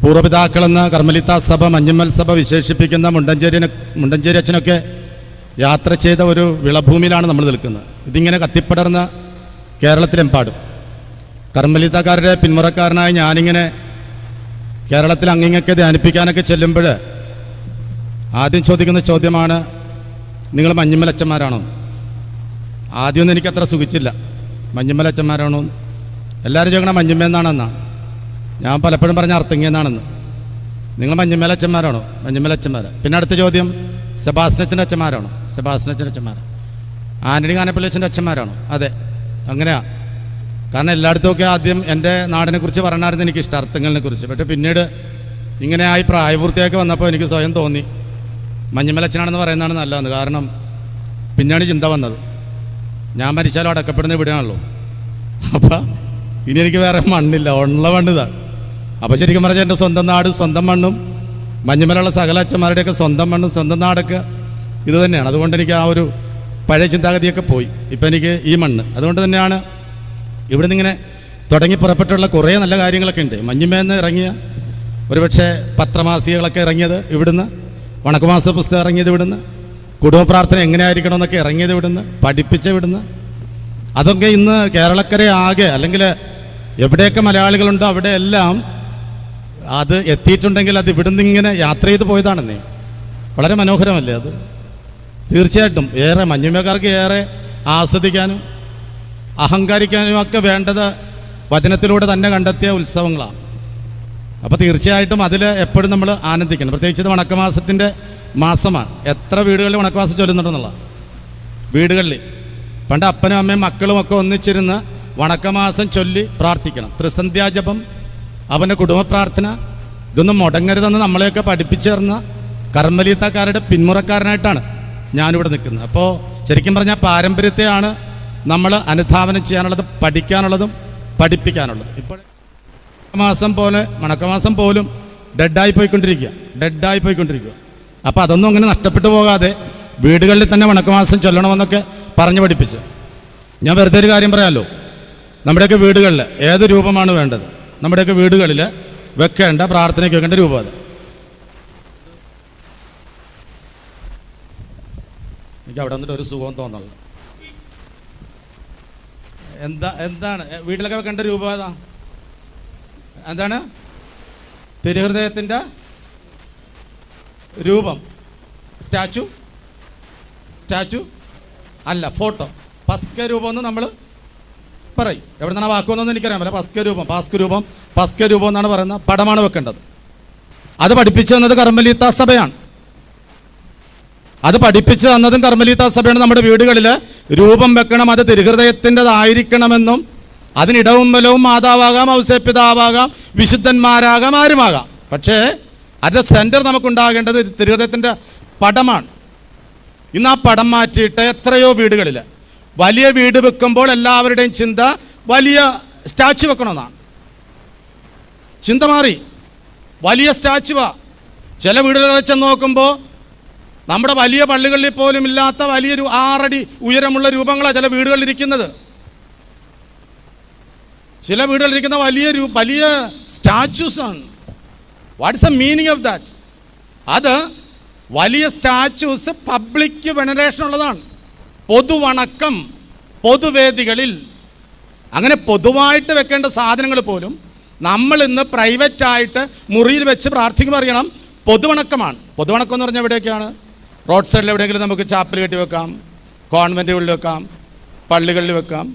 പൂർവ്വപിതാക്കളെന്ന് കർമ്മലിത്ത സഭ മഞ്ഞമ്മൽ സഭ വിശേഷിപ്പിക്കുന്ന മുണ്ടഞ്ചേരി അച്ഛനൊക്കെ യാത്ര ചെയ്ത ഒരു വിളഭൂമിയിലാണ് നമ്മൾ നിൽക്കുന്നത്. ഇതിങ്ങനെ കത്തിപ്പടർന്ന കേരളത്തിലെമ്പാടും കർമ്മലിത്തക്കാരുടെ പിന്മുറക്കാരനായ ഞാനിങ്ങനെ കേരളത്തിൽ അങ്ങിങ്ങൊക്കെ ധ്യാനിപ്പിക്കാനൊക്കെ ചെല്ലുമ്പോൾ ആദ്യം ചോദിക്കുന്ന ചോദ്യമാണ്, നിങ്ങൾ മഞ്ഞമ്മൽ അച്ഛന്മാരാണോ? ആദ്യമൊന്നും എനിക്കത്ര സുഖിച്ചില്ല. മഞ്ഞമ്മൽ അച്ഛന്മാരാണോ? എല്ലാവരും ചോദിക്കണം മഞ്ഞമ്മേന്നാണെന്നാണ്. ഞാൻ പലപ്പോഴും പറഞ്ഞ അർത്ഥങ്ങിയെന്നാണെന്ന്. നിങ്ങൾ മഞ്ഞമ്മേൽ അച്ഛന്മാരാണോ? മഞ്ഞമ്മേൽ അച്ഛന്മാരാ. പിന്നെ അടുത്ത ചോദ്യം, സെബാസ്റ്റ്യനച്ഛൻ്റെ അച്ഛന്മാരാണോ? സെബാസ്റ്റ്യനച്ഛൻ്റെ അച്ഛന്മാരാ. ആൻ്റണി കാനപ്പള്ളിയച്ഛൻ്റെ അച്ഛന്മാരാണോ? അതെ, അങ്ങനെയാണ്. കാരണം എല്ലായിടത്തുമൊക്കെ ആദ്യം എൻ്റെ നാടിനെക്കുറിച്ച് പറഞ്ഞായിരുന്നു എനിക്കിഷ്ടം, അർത്ഥങ്ങളിനെ കുറിച്ച്. പക്ഷേ പിന്നീട് ഇങ്ങനെ ആയി പ്രായപൂർത്തിയൊക്കെ വന്നപ്പോൾ എനിക്ക് സ്വയം തോന്നി മഞ്ഞമ്മേൽ അച്ഛനാണെന്ന് പറയുന്നതാണ് നല്ലതെന്ന്. കാരണം പിന്നെയാണ് ചിന്ത വന്നത്, ഞാൻ മരിച്ചാലും അടക്കപ്പെടുന്നത് ഇവിടെയാണല്ലോ. അപ്പം ഇനി എനിക്ക് വേറെ മണ്ണില്ല, ഉള്ള മണ്ണ് ഇതാണ്. അപ്പോൾ ശരിക്കും പറഞ്ഞാൽ എൻ്റെ സ്വന്തം നാട്, സ്വന്തം മണ്ണും മഞ്ഞമ്മലുള്ള സകല അച്ഛന്മാരുടെയൊക്കെ സ്വന്തം മണ്ണും സ്വന്തം നാടൊക്കെ ഇത് തന്നെയാണ്. അതുകൊണ്ട് എനിക്ക് ആ ഒരു പഴയ ചിന്താഗതിയൊക്കെ പോയി. ഇപ്പം എനിക്ക് ഈ മണ്ണ്. അതുകൊണ്ട് തന്നെയാണ് ഇവിടെ നിന്നിങ്ങനെ തുടങ്ങി പുറപ്പെട്ടുള്ള കുറേ നല്ല കാര്യങ്ങളൊക്കെ ഉണ്ട്. മഞ്ഞമ്മേന്ന് ഇറങ്ങിയ ഒരുപക്ഷെ പത്രമാസികകളൊക്കെ ഇറങ്ങിയത് ഇവിടുന്ന്, വണക്കമാസ പുസ്തകം ഇറങ്ങിയത് ഇവിടുന്ന്, കുടുംബ പ്രാർത്ഥന എങ്ങനെയായിരിക്കണമെന്നൊക്കെ ഇറങ്ങിയത് ഇവിടുന്ന്, പഠിപ്പിച്ച ഇവിടുന്ന്. അതൊക്കെ ഇന്ന് കേരളക്കരെ ആകെ, അല്ലെങ്കിൽ എവിടെയൊക്കെ മലയാളികളുണ്ടോ അവിടെയെല്ലാം അത് എത്തിയിട്ടുണ്ടെങ്കിൽ അത് ഇവിടുന്ന് ഇങ്ങനെ യാത്ര ചെയ്ത് പോയതാണെന്നേ. വളരെ മനോഹരമല്ലേ അത്? തീർച്ചയായിട്ടും ഏറെ മഞ്ഞമ്മക്കാർക്ക് ഏറെ ആസ്വദിക്കാനും അഹങ്കാരിക്കാനും ഒക്കെ വേണ്ടത് വചനത്തിലൂടെ തന്നെ കണ്ടെത്തിയ ഉത്സവങ്ങളാണ്. അപ്പോൾ തീർച്ചയായിട്ടും അതിൽ എപ്പോഴും നമ്മൾ ആനന്ദിക്കണം. പ്രത്യേകിച്ച് ഇത് വണക്കമാസത്തിൻ്റെ മാസമാണ്. എത്ര വീടുകളിൽ വണക്കമാസം ചൊല്ലുന്നുണ്ടെന്നുള്ള വീടുകളിൽ പണ്ട് അപ്പനും അമ്മയും മക്കളും ഒക്കെ ഒന്നിച്ചിരുന്ന് വണക്കമാസം ചൊല്ലി പ്രാർത്ഥിക്കണം. ത്രിസന്ധ്യാജപം, അവൻ്റെ കുടുംബ പ്രാർത്ഥന, ഇതൊന്നും മുടങ്ങരുതെന്ന് നമ്മളെയൊക്കെ പഠിപ്പിച്ചേർന്ന കർമ്മലീത്തക്കാരുടെ പിന്മുറക്കാരനായിട്ടാണ് ഞാനിവിടെ നിൽക്കുന്നത്. അപ്പോൾ ശരിക്കും പറഞ്ഞാൽ പാരമ്പര്യത്തെയാണ് നമ്മൾ അനുധാവനം ചെയ്യാനുള്ളത്, പഠിക്കാനുള്ളതും പഠിപ്പിക്കാനുള്ളതും. ഇപ്പോൾ വണക്കമാസം പോലും ഡെഡായി പോയിക്കൊണ്ടിരിക്കുക. അപ്പോൾ അതൊന്നും അങ്ങനെ നഷ്ടപ്പെട്ടു പോകാതെ വീടുകളിൽ തന്നെ വണക്കമാസം ചൊല്ലണമെന്നൊക്കെ പറഞ്ഞു പഠിപ്പിച്ചു. ഞാൻ വെറുതെ ഒരു കാര്യം പറയാമല്ലോ, നമ്മുടെയൊക്കെ വീടുകളിൽ ഏത് രൂപമാണ് വേണ്ടത്? നമ്മുടെയൊക്കെ വീടുകളിൽ വെക്കേണ്ട, പ്രാർത്ഥനയ്ക്ക് വെക്കേണ്ട രൂപം അത്. എനിക്ക് അവിടെ വന്നിട്ട് ഒരു സുഖം തോന്നുള്ളൂ. എന്താണ് വീട്ടിലൊക്കെ വെക്കേണ്ട രൂപം ഏതാ? എന്താണ്? തിരുഹൃദയത്തിൻ്റെ രൂപം. സ്റ്റാച്ചു അല്ല, ഫോട്ടോ. പസ്ക രൂപം എന്ന് നമ്മൾ പറയും. എവിടെ നിന്നാണ് വാക്കുമെന്നൊന്നും എനിക്കറിയാൻ പറ്റില്ല. പസ്ക രൂപം എന്നാണ് പറയുന്നത്. പടമാണ് വെക്കേണ്ടത്. അത് പഠിപ്പിച്ചു തന്നത് കർമ്മലീത്ത സഭയാണ്. നമ്മുടെ വീടുകളിൽ രൂപം വെക്കണം, അത് തിരുഹൃദയത്തിൻ്റെതായിരിക്കണമെന്നും അതിനിടവും ബലവും മാതാവാകാം, ഔസേപ്പിതാവാകാം, വിശുദ്ധന്മാരാകാം, ആരുമാകാം. പക്ഷേ അത് സെൻറ്റർ നമുക്കുണ്ടാകേണ്ടത് തിരുഹൃദയത്തിൻ്റെ പടമാണ്. ഇന്ന് ആ പടം മാറ്റിയിട്ട് എത്രയോ വീടുകളിൽ വലിയ വീട് വെക്കുമ്പോൾ എല്ലാവരുടെയും ചിന്ത വലിയ സ്റ്റാച്ചു വെക്കണമെന്നാണ്. ചിന്ത മാറി, വലിയ സ്റ്റാച്ചുവാ. ചില വീടുകളിൽ ചെന്ന് നോക്കുമ്പോൾ നമ്മുടെ വലിയ പള്ളികളിൽ പോലും ഇല്ലാത്ത വലിയൊരു 6 അടി ഉയരമുള്ള രൂപങ്ങളാണ് ചില വീടുകളിലിരിക്കുന്നത്. ചില വീടുകളിലിരിക്കുന്ന വലിയ സ്റ്റാച്യൂസ് ആണ്. What's the meaning of that? അത് വലിയ സ്റ്റാച്യൂസ് പബ്ലിക് വെനറേഷൻ ഉള്ളതാണ്. പൊതുവണക്കം, പൊതുവേദികളിൽ അങ്ങനെ പൊതുവായിട്ട് വെക്കേണ്ട സാധനങ്ങൾ പോലും നമ്മൾ ഇന്ന് പ്രൈവറ്റായിട്ട് മുറിയിൽ വെച്ച് പ്രാർത്ഥിക്കുമ്പോൾ അറിയണം പൊതുവണക്കമാണ്. പൊതുവണക്കം എന്ന് പറഞ്ഞാൽ എവിടെയൊക്കെയാണ്? റോഡ് സൈഡിൽ എവിടെയെങ്കിലും നമുക്ക് ചാപ്പൽ കെട്ടി വെക്കാം, കോൺവെൻറ്റുകളിൽ വെക്കാം, പള്ളികളിൽ വെക്കാം,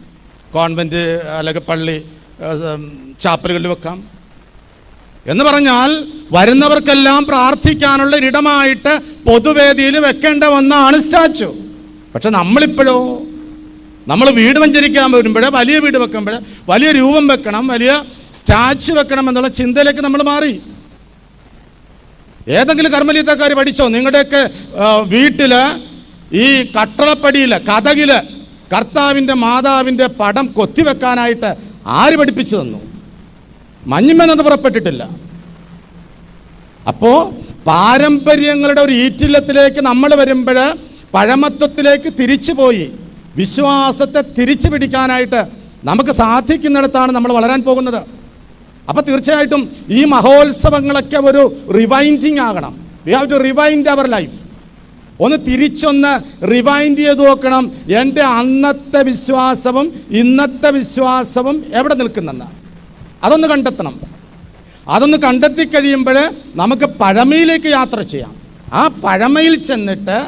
കോൺവെൻറ്റ് അല്ലെങ്കിൽ പള്ളി ചാപ്പലുകളിൽ വെക്കാം. എന്ന് പറഞ്ഞാൽ വരുന്നവർക്കെല്ലാം പ്രാർത്ഥിക്കാനുള്ള ഒരിടമായിട്ട് പൊതുവേദിയിൽ വെക്കേണ്ട ഒന്നാണ് സ്റ്റാച്ചു. പക്ഷെ നമ്മളിപ്പോഴോ, നമ്മൾ വീട് വഞ്ചരിക്കാൻ വരുമ്പോഴേ വലിയ വീട് വെക്കുമ്പോൾ വലിയ രൂപം വെക്കണം, വലിയ സ്റ്റാച്ചു വെക്കണം എന്നുള്ള ചിന്തയിലേക്ക് നമ്മൾ മാറി. ഏതെങ്കിലും കർമ്മലീത്തക്കാർ പഠിച്ചോ? നിങ്ങളുടെയൊക്കെ വീട്ടിൽ ഈ കട്ടളപ്പടിയിൽ കതകിൽ കർത്താവിൻ്റെ മാതാവിൻ്റെ പടം കൊത്തിവെക്കാനായിട്ട് ആര് പഠിപ്പിച്ചു തന്നു? മഞ്ഞിമെന്നത് പുറപ്പെട്ടിട്ടില്ല. അപ്പോൾ പാരമ്പര്യങ്ങളുടെ ഒരു ഈറ്റില്ലത്തിലേക്ക് നമ്മൾ വരുമ്പോൾ പഴമത്വത്തിലേക്ക് തിരിച്ചു പോയി വിശ്വാസത്തെ തിരിച്ചു പിടിക്കാനായിട്ട് നമുക്ക് സാധിക്കുന്നിടത്താണ് നമ്മൾ വളരാൻ പോകുന്നത്. അപ്പം തീർച്ചയായിട്ടും ഈ മഹോത്സവങ്ങളൊക്കെ ഒരു റിവൈൻഡിങ് ആകണം. We have to rewind our life. ഒന്ന് തിരിച്ചൊന്ന് റിവൈൻഡ് ചെയ്ത് നോക്കണം, എൻ്റെ അന്നത്തെ വിശ്വാസവും ഇന്നത്തെ വിശ്വാസവും എവിടെ നിൽക്കുന്നെന്ന് അതൊന്ന് കണ്ടെത്തണം. അതൊന്ന് കണ്ടെത്തി കഴിയുമ്പോൾ നമുക്ക് പഴമയിലേക്ക് യാത്ര ചെയ്യാം. ആ പഴമയിൽ ചെന്നിട്ട്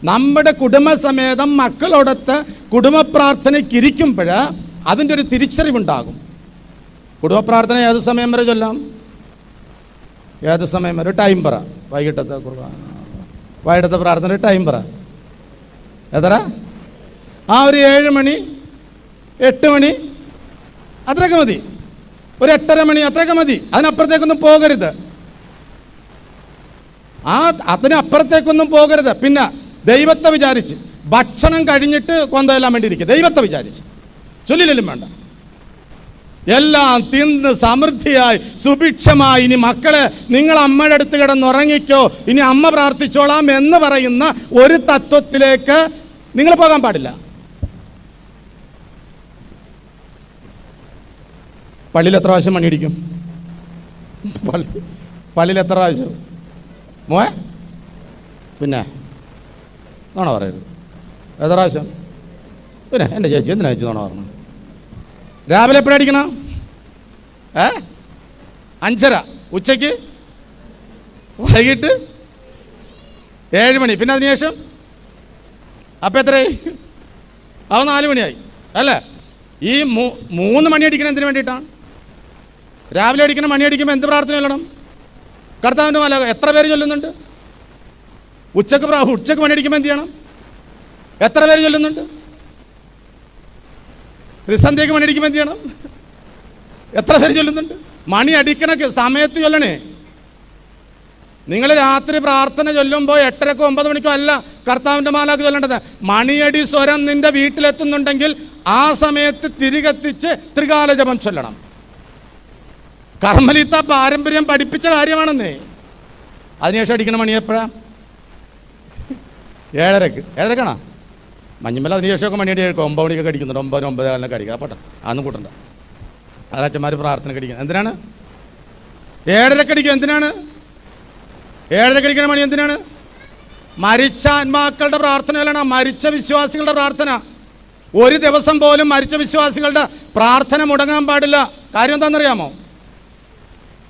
നമ്മുടെ കുടുംബസമേതം മക്കളോടൊത്ത് കുടുംബ പ്രാർത്ഥനയ്ക്കിരിക്കുമ്പോൾ അതിൻ്റെ ഒരു തിരിച്ചറിവുണ്ടാകും. കുടുംബ പ്രാർത്ഥന ഏത് സമയം വരെ ചൊല്ലാം? ഏത് സമയം വരെ? ടൈം പറ. വൈകിട്ടത്തെ പ്രാർത്ഥന ടൈം പറ. എത്ര? ആ ഒരു 7 മണി 8 മണി അത്രയൊക്കെ മതി. ഒരു 8:30 മണി അത്രയൊക്കെ മതി. അതിനപ്പുറത്തേക്കൊന്നും പോകരുത്. അതിനപ്പുറത്തേക്കൊന്നും പോകരുത്. പിന്നെ ദൈവത്തെ വിചാരിച്ച് ഭക്ഷണം കഴിഞ്ഞിട്ട് കൊന്തയെല്ലാം വേണ്ടിയിരിക്കുക. ദൈവത്തെ വിചാരിച്ച് ചൊല്ലില്ലെങ്കിലും വേണ്ട. എല്ലാം തിന്ന് സമൃദ്ധിയായി സുഭിക്ഷമായി ഇനി മക്കളെ നിങ്ങൾ അമ്മയുടെ അടുത്ത് കിടന്നുറങ്ങിക്കോ, ഇനി അമ്മ പ്രാർത്ഥിച്ചോളാം എന്ന് പറയുന്ന ഒരു തത്വത്തിലേക്ക് നിങ്ങൾ പോകാൻ പാടില്ല. പള്ളിയിൽ എത്ര പ്രാവശ്യം മണിയടിക്കും? പള്ളിയിൽ എത്ര പ്രാവശ്യം മോയെ? പിന്നെ നോണ പറയരുത്. എത്ര പ്രാവശ്യം? പിന്നെ എൻ്റെ ചേച്ചി എന്തിനാ ചേച്ചി നോണ പറഞ്ഞു? രാവിലെ എപ്പോഴാണ് അടിക്കണം? 5:30. ഉച്ചയ്ക്ക്, വൈകിട്ട് 7 മണി. പിന്നെ അതിനുശേഷം അപ്പം എത്രയായി? അത് 4 മണിയായി അല്ലേ? ഈ 3 മണി അടിക്കണം എന്തിനു വേണ്ടിയിട്ടാണ്? രാവിലെ അടിക്കണം. മണി അടിക്കുമ്പോൾ എന്ത് പ്രാർത്ഥന ചൊല്ലണം? കർത്താവിൻ്റെ മാല എത്ര പേര് ചൊല്ലുന്നുണ്ട്? ഉച്ചക്ക് മണി അടിക്കുമ്പോൾ എന്ത് ചെയ്യണം? എത്ര പേര് ചൊല്ലുന്നുണ്ട്? ത്രിസന്ധ്യക്ക് മണി അടിക്കുമ്പോൾ എന്ത് ചെയ്യണം? എത്ര പേര് ചൊല്ലുന്നുണ്ട്? മണി അടിക്കണ സമയത്ത് ചൊല്ലണേ. നിങ്ങൾ രാത്രി പ്രാർത്ഥന ചൊല്ലുമ്പോൾ 8:30 9 മണിക്കോ അല്ല കർത്താവിൻ്റെ മാലാക്ക് ചൊല്ലേണ്ടത്. മണിയടി സ്വരം നിന്റെ വീട്ടിലെത്തുന്നുണ്ടെങ്കിൽ ആ സമയത്ത് തിരികെത്തിച്ച് ത്രികാല ജപം ചൊല്ലണം. കർമ്മലിത്ത പാരമ്പര്യം പഠിപ്പിച്ച കാര്യമാണെന്നേ. അതിനുശേഷം അടിക്കണ മണി എപ്പോഴാണ്? 7:30. മഞ്ഞുമല അതിനുശേഷമൊക്കെ മണിയടി 9 മണിക്കൊക്കെ അടിക്കുന്നുണ്ട്. 9 9:15 അടിക്കുക. പോട്ടെ, അതൊന്നും കൂട്ടണ്ട. അത് അച്ഛന്മാർ പ്രാർത്ഥനയ്ക്ക് അടിക്കണം. എന്തിനാണ് 7:30 അടിക്കുക? എന്തിനാണ് 7:30 അടിക്കണ മണി? എന്തിനാണ്? മരിച്ച ആത്മാക്കളുടെ പ്രാർത്ഥനയിലാണ്, മരിച്ച വിശ്വാസികളുടെ പ്രാർത്ഥന. ഒരു ദിവസം പോലും മരിച്ച വിശ്വാസികളുടെ പ്രാർത്ഥന മുടങ്ങാൻ പാടില്ല. കാര്യം എന്താണെന്നറിയാമോ?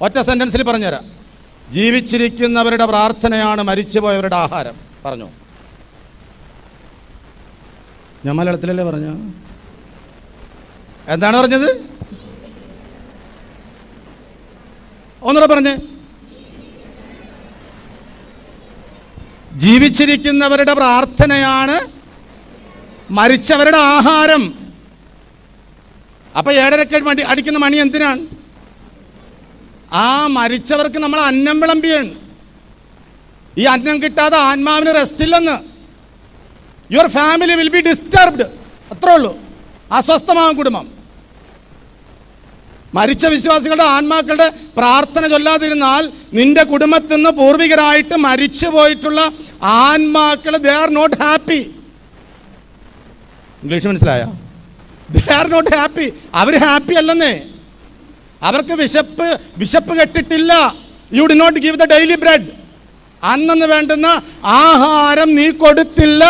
ഒറ്റ സെൻറ്റൻസിൽ പറഞ്ഞുതരാം. ജീവിച്ചിരിക്കുന്നവരുടെ പ്രാർത്ഥനയാണ് മരിച്ചുപോയവരുടെ ആഹാരം. പറഞ്ഞു. ഞാൻ മലയാളത്തിലല്ലേ പറഞ്ഞു? എന്താണ് പറഞ്ഞത്? ഒന്നുകൂടെ പറഞ്ഞേ. ജീവിച്ചിരിക്കുന്നവരുടെ പ്രാർത്ഥനയാണ് മരിച്ചവരുടെ ആഹാരം. അപ്പം 7:30 അടിക്കുന്ന മണി എന്തിനാണ്? ആ മരിച്ചവർക്ക് നമ്മൾ അന്നം വിളമ്പിയാണ്. ഈ അന്നം കിട്ടാതെ ആത്മാവിന് റെസ്റ്റ് ഇല്ലെന്ന്. Your family will be disturbed. അത്രേ ഉള്ളൂ. അസ്വസ്ഥമാകും കുടുംബം. മരിച്ച വിശ്വാസികളുടെ ആത്മാക്കളുടെ പ്രാർത്ഥന ചൊല്ലാതിരുന്നാൽ നിന്റെ കുടുംബത്തിൽ നിന്ന് പൂർവികരായിട്ട് മരിച്ചു പോയിട്ടുള്ള ആത്മാക്കൾ they are not happy. English മനസ്സിലായോ? They are not happy. അവർ ഹാപ്പി അല്ലെന്നേ. അവർക്ക് വിശപ്പ് കെട്ടിട്ടില്ല. You do not give the daily bread. അന്നു വേണ്ടുന്ന ആഹാരം നീ കൊടുത്തില്ല.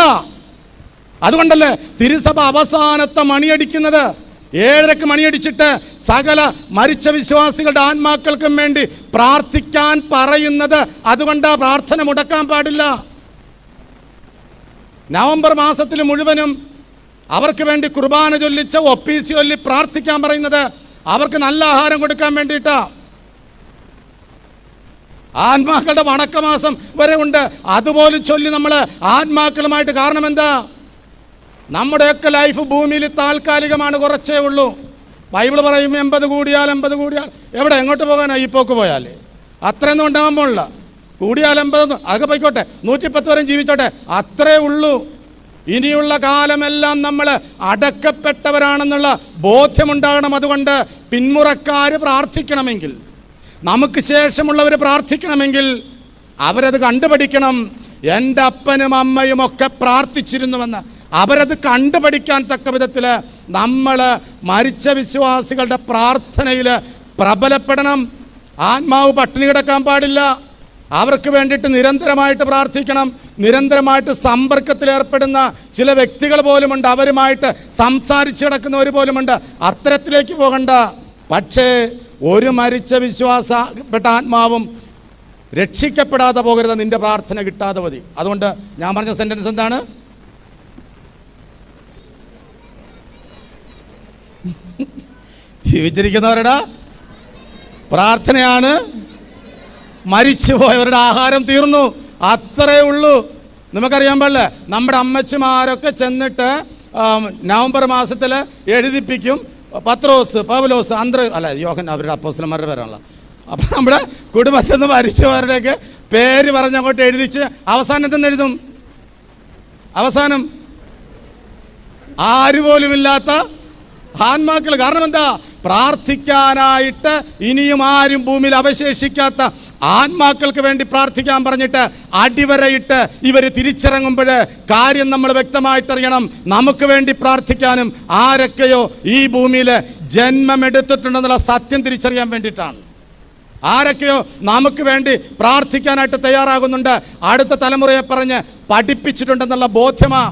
അതുകൊണ്ടല്ലേ തിരുസഭ അവസാനത്തെ മണിയടിക്കുന്നത്. 7:30 മണിയടിച്ചിട്ട് സകല മരിച്ച വിശ്വാസികളുടെ ആത്മാക്കൾക്കും വേണ്ടി പ്രാർത്ഥിക്കാൻ പറയുന്നത്. അതുകൊണ്ട് പ്രാർത്ഥന മുടക്കാൻ പാടില്ല. നവംബർ മാസത്തിൽ മുഴുവനും അവർക്ക് വേണ്ടി കുർബാന ചൊല്ലിച്ച് ഒപ്പീസ് ചൊല്ലി പ്രാർത്ഥിക്കാൻ പറയുന്നത് അവർക്ക് നല്ല ആഹാരം കൊടുക്കാൻ വേണ്ടിയിട്ടാ. ആത്മാക്കളുടെ വണക്കമാസം വരെ ഉണ്ട്. അതുപോലും ചൊല്ലി നമ്മൾ ആത്മാക്കളുമായിട്ട്. കാരണം എന്താ? നമ്മുടെയൊക്കെ ലൈഫ് ഭൂമിയിൽ താൽക്കാലികമാണ്, കുറച്ചേ ഉള്ളൂ. ബൈബിൾ പറയും 80 കൂടിയാൽ എവിടെ എങ്ങോട്ട് പോകാനാ? ഈ പോക്ക് പോയാൽ അത്രയൊന്നും ഉണ്ടാകാൻ പോണില്ല. കൂടിയാൽ 80 അതൊക്കെ പോയിക്കോട്ടെ, 110 വരെ ജീവിച്ചോട്ടെ, അത്രേ ഉള്ളൂ. ഇനിയുള്ള കാലമെല്ലാം നമ്മൾ അടക്കപ്പെട്ടവരാണെന്നുള്ള ബോധ്യമുണ്ടാകണം. അതുകൊണ്ട് പിന്മുറക്കാർ പ്രാർത്ഥിക്കണമെങ്കിൽ, നമുക്ക് ശേഷമുള്ളവർ പ്രാർത്ഥിക്കണമെങ്കിൽ അവരത് കണ്ടുപഠിക്കണം. എൻ്റെ അപ്പനും അമ്മയും ഒക്കെ പ്രാർത്ഥിച്ചിരുന്നുവെന്ന് അവരത് കണ്ടുപഠിക്കാൻ തക്ക വിധത്തിൽ നമ്മൾ മരിച്ച വിശ്വാസികളുടെ പ്രാർത്ഥനയിൽ പ്രബലപ്പെടണം. ആത്മാവ് പട്ടിണി കിടക്കാൻ പാടില്ല. അവർക്ക് വേണ്ടിയിട്ട് നിരന്തരമായിട്ട് പ്രാർത്ഥിക്കണം. നിരന്തരമായിട്ട് സമ്പർക്കത്തിലേർപ്പെടുന്ന ചില വ്യക്തികൾ പോലുമുണ്ട്, അവരുമായിട്ട് സംസാരിച്ച് കിടക്കുന്നവർ പോലുമുണ്ട്. അത്തരത്തിലേക്ക് പോകണ്ട. പക്ഷേ ഒരു മരിച്ച വിശ്വാസപ്പെട്ട ആത്മാവും രക്ഷിക്കപ്പെടാതെ പോകരുത്. നിന്റെ പ്രാർത്ഥന കിട്ടാതെ മതി. അതുകൊണ്ട് ഞാൻ പറഞ്ഞ സെന്റൻസ് എന്താണ്? ജീവിച്ചിരിക്കുന്നവരുടെ പ്രാർത്ഥനയാണ് മരിച്ചുപോയവരുടെ ആഹാരം തീർന്നു. അത്രേ ഉള്ളൂ. നമുക്കറിയാൻ പാടില്ലേ, നമ്മുടെ അമ്മച്ചിമാരൊക്കെ ചെന്നിട്ട് നവംബർ മാസത്തിൽ എഴുതിപ്പിക്കും പത്രോസ്, പൗലോസ്, യോഹൻ, അവരുടെ അപ്പോസ്തലന്മാരുടെ പേരാണല്ലോ. അപ്പം നമ്മുടെ കുടുംബത്തിൽ നിന്ന് മരിച്ചവരുടെയൊക്കെ പേര് പറഞ്ഞങ്ങോട്ട് എഴുതിച്ച് അവസാനത്തിൽ എഴുതും. അവസാനം ആരുപോലുമില്ലാത്ത ആത്മാക്കൾ. കാരണം എന്താ? പ്രാർത്ഥിക്കാനായിട്ട് ഇനിയും ആരും ഭൂമിയിൽ അവശേഷിക്കാത്ത ആത്മാക്കൾക്ക് വേണ്ടി പ്രാർത്ഥിക്കാൻ പറഞ്ഞിട്ട് അടിവരയിട്ട് ഇവർ തിരിച്ചിറങ്ങുമ്പോൾ കാര്യം നമ്മൾ വ്യക്തമായിട്ടറിയണം. നമുക്ക് വേണ്ടി പ്രാർത്ഥിക്കാനും ആരൊക്കെയോ ഈ ഭൂമിയിൽ ജന്മമെടുത്തിട്ടുണ്ടെന്നുള്ള സത്യം തിരിച്ചറിയാൻ വേണ്ടിയിട്ടാണ്. ആരൊക്കെയോ നമുക്ക് വേണ്ടി പ്രാർത്ഥിക്കാനായിട്ട് തയ്യാറാകുന്നുണ്ട്. അടുത്ത തലമുറയെ പറഞ്ഞ് പഠിപ്പിച്ചിട്ടുണ്ടെന്നുള്ള ബോധ്യമാ.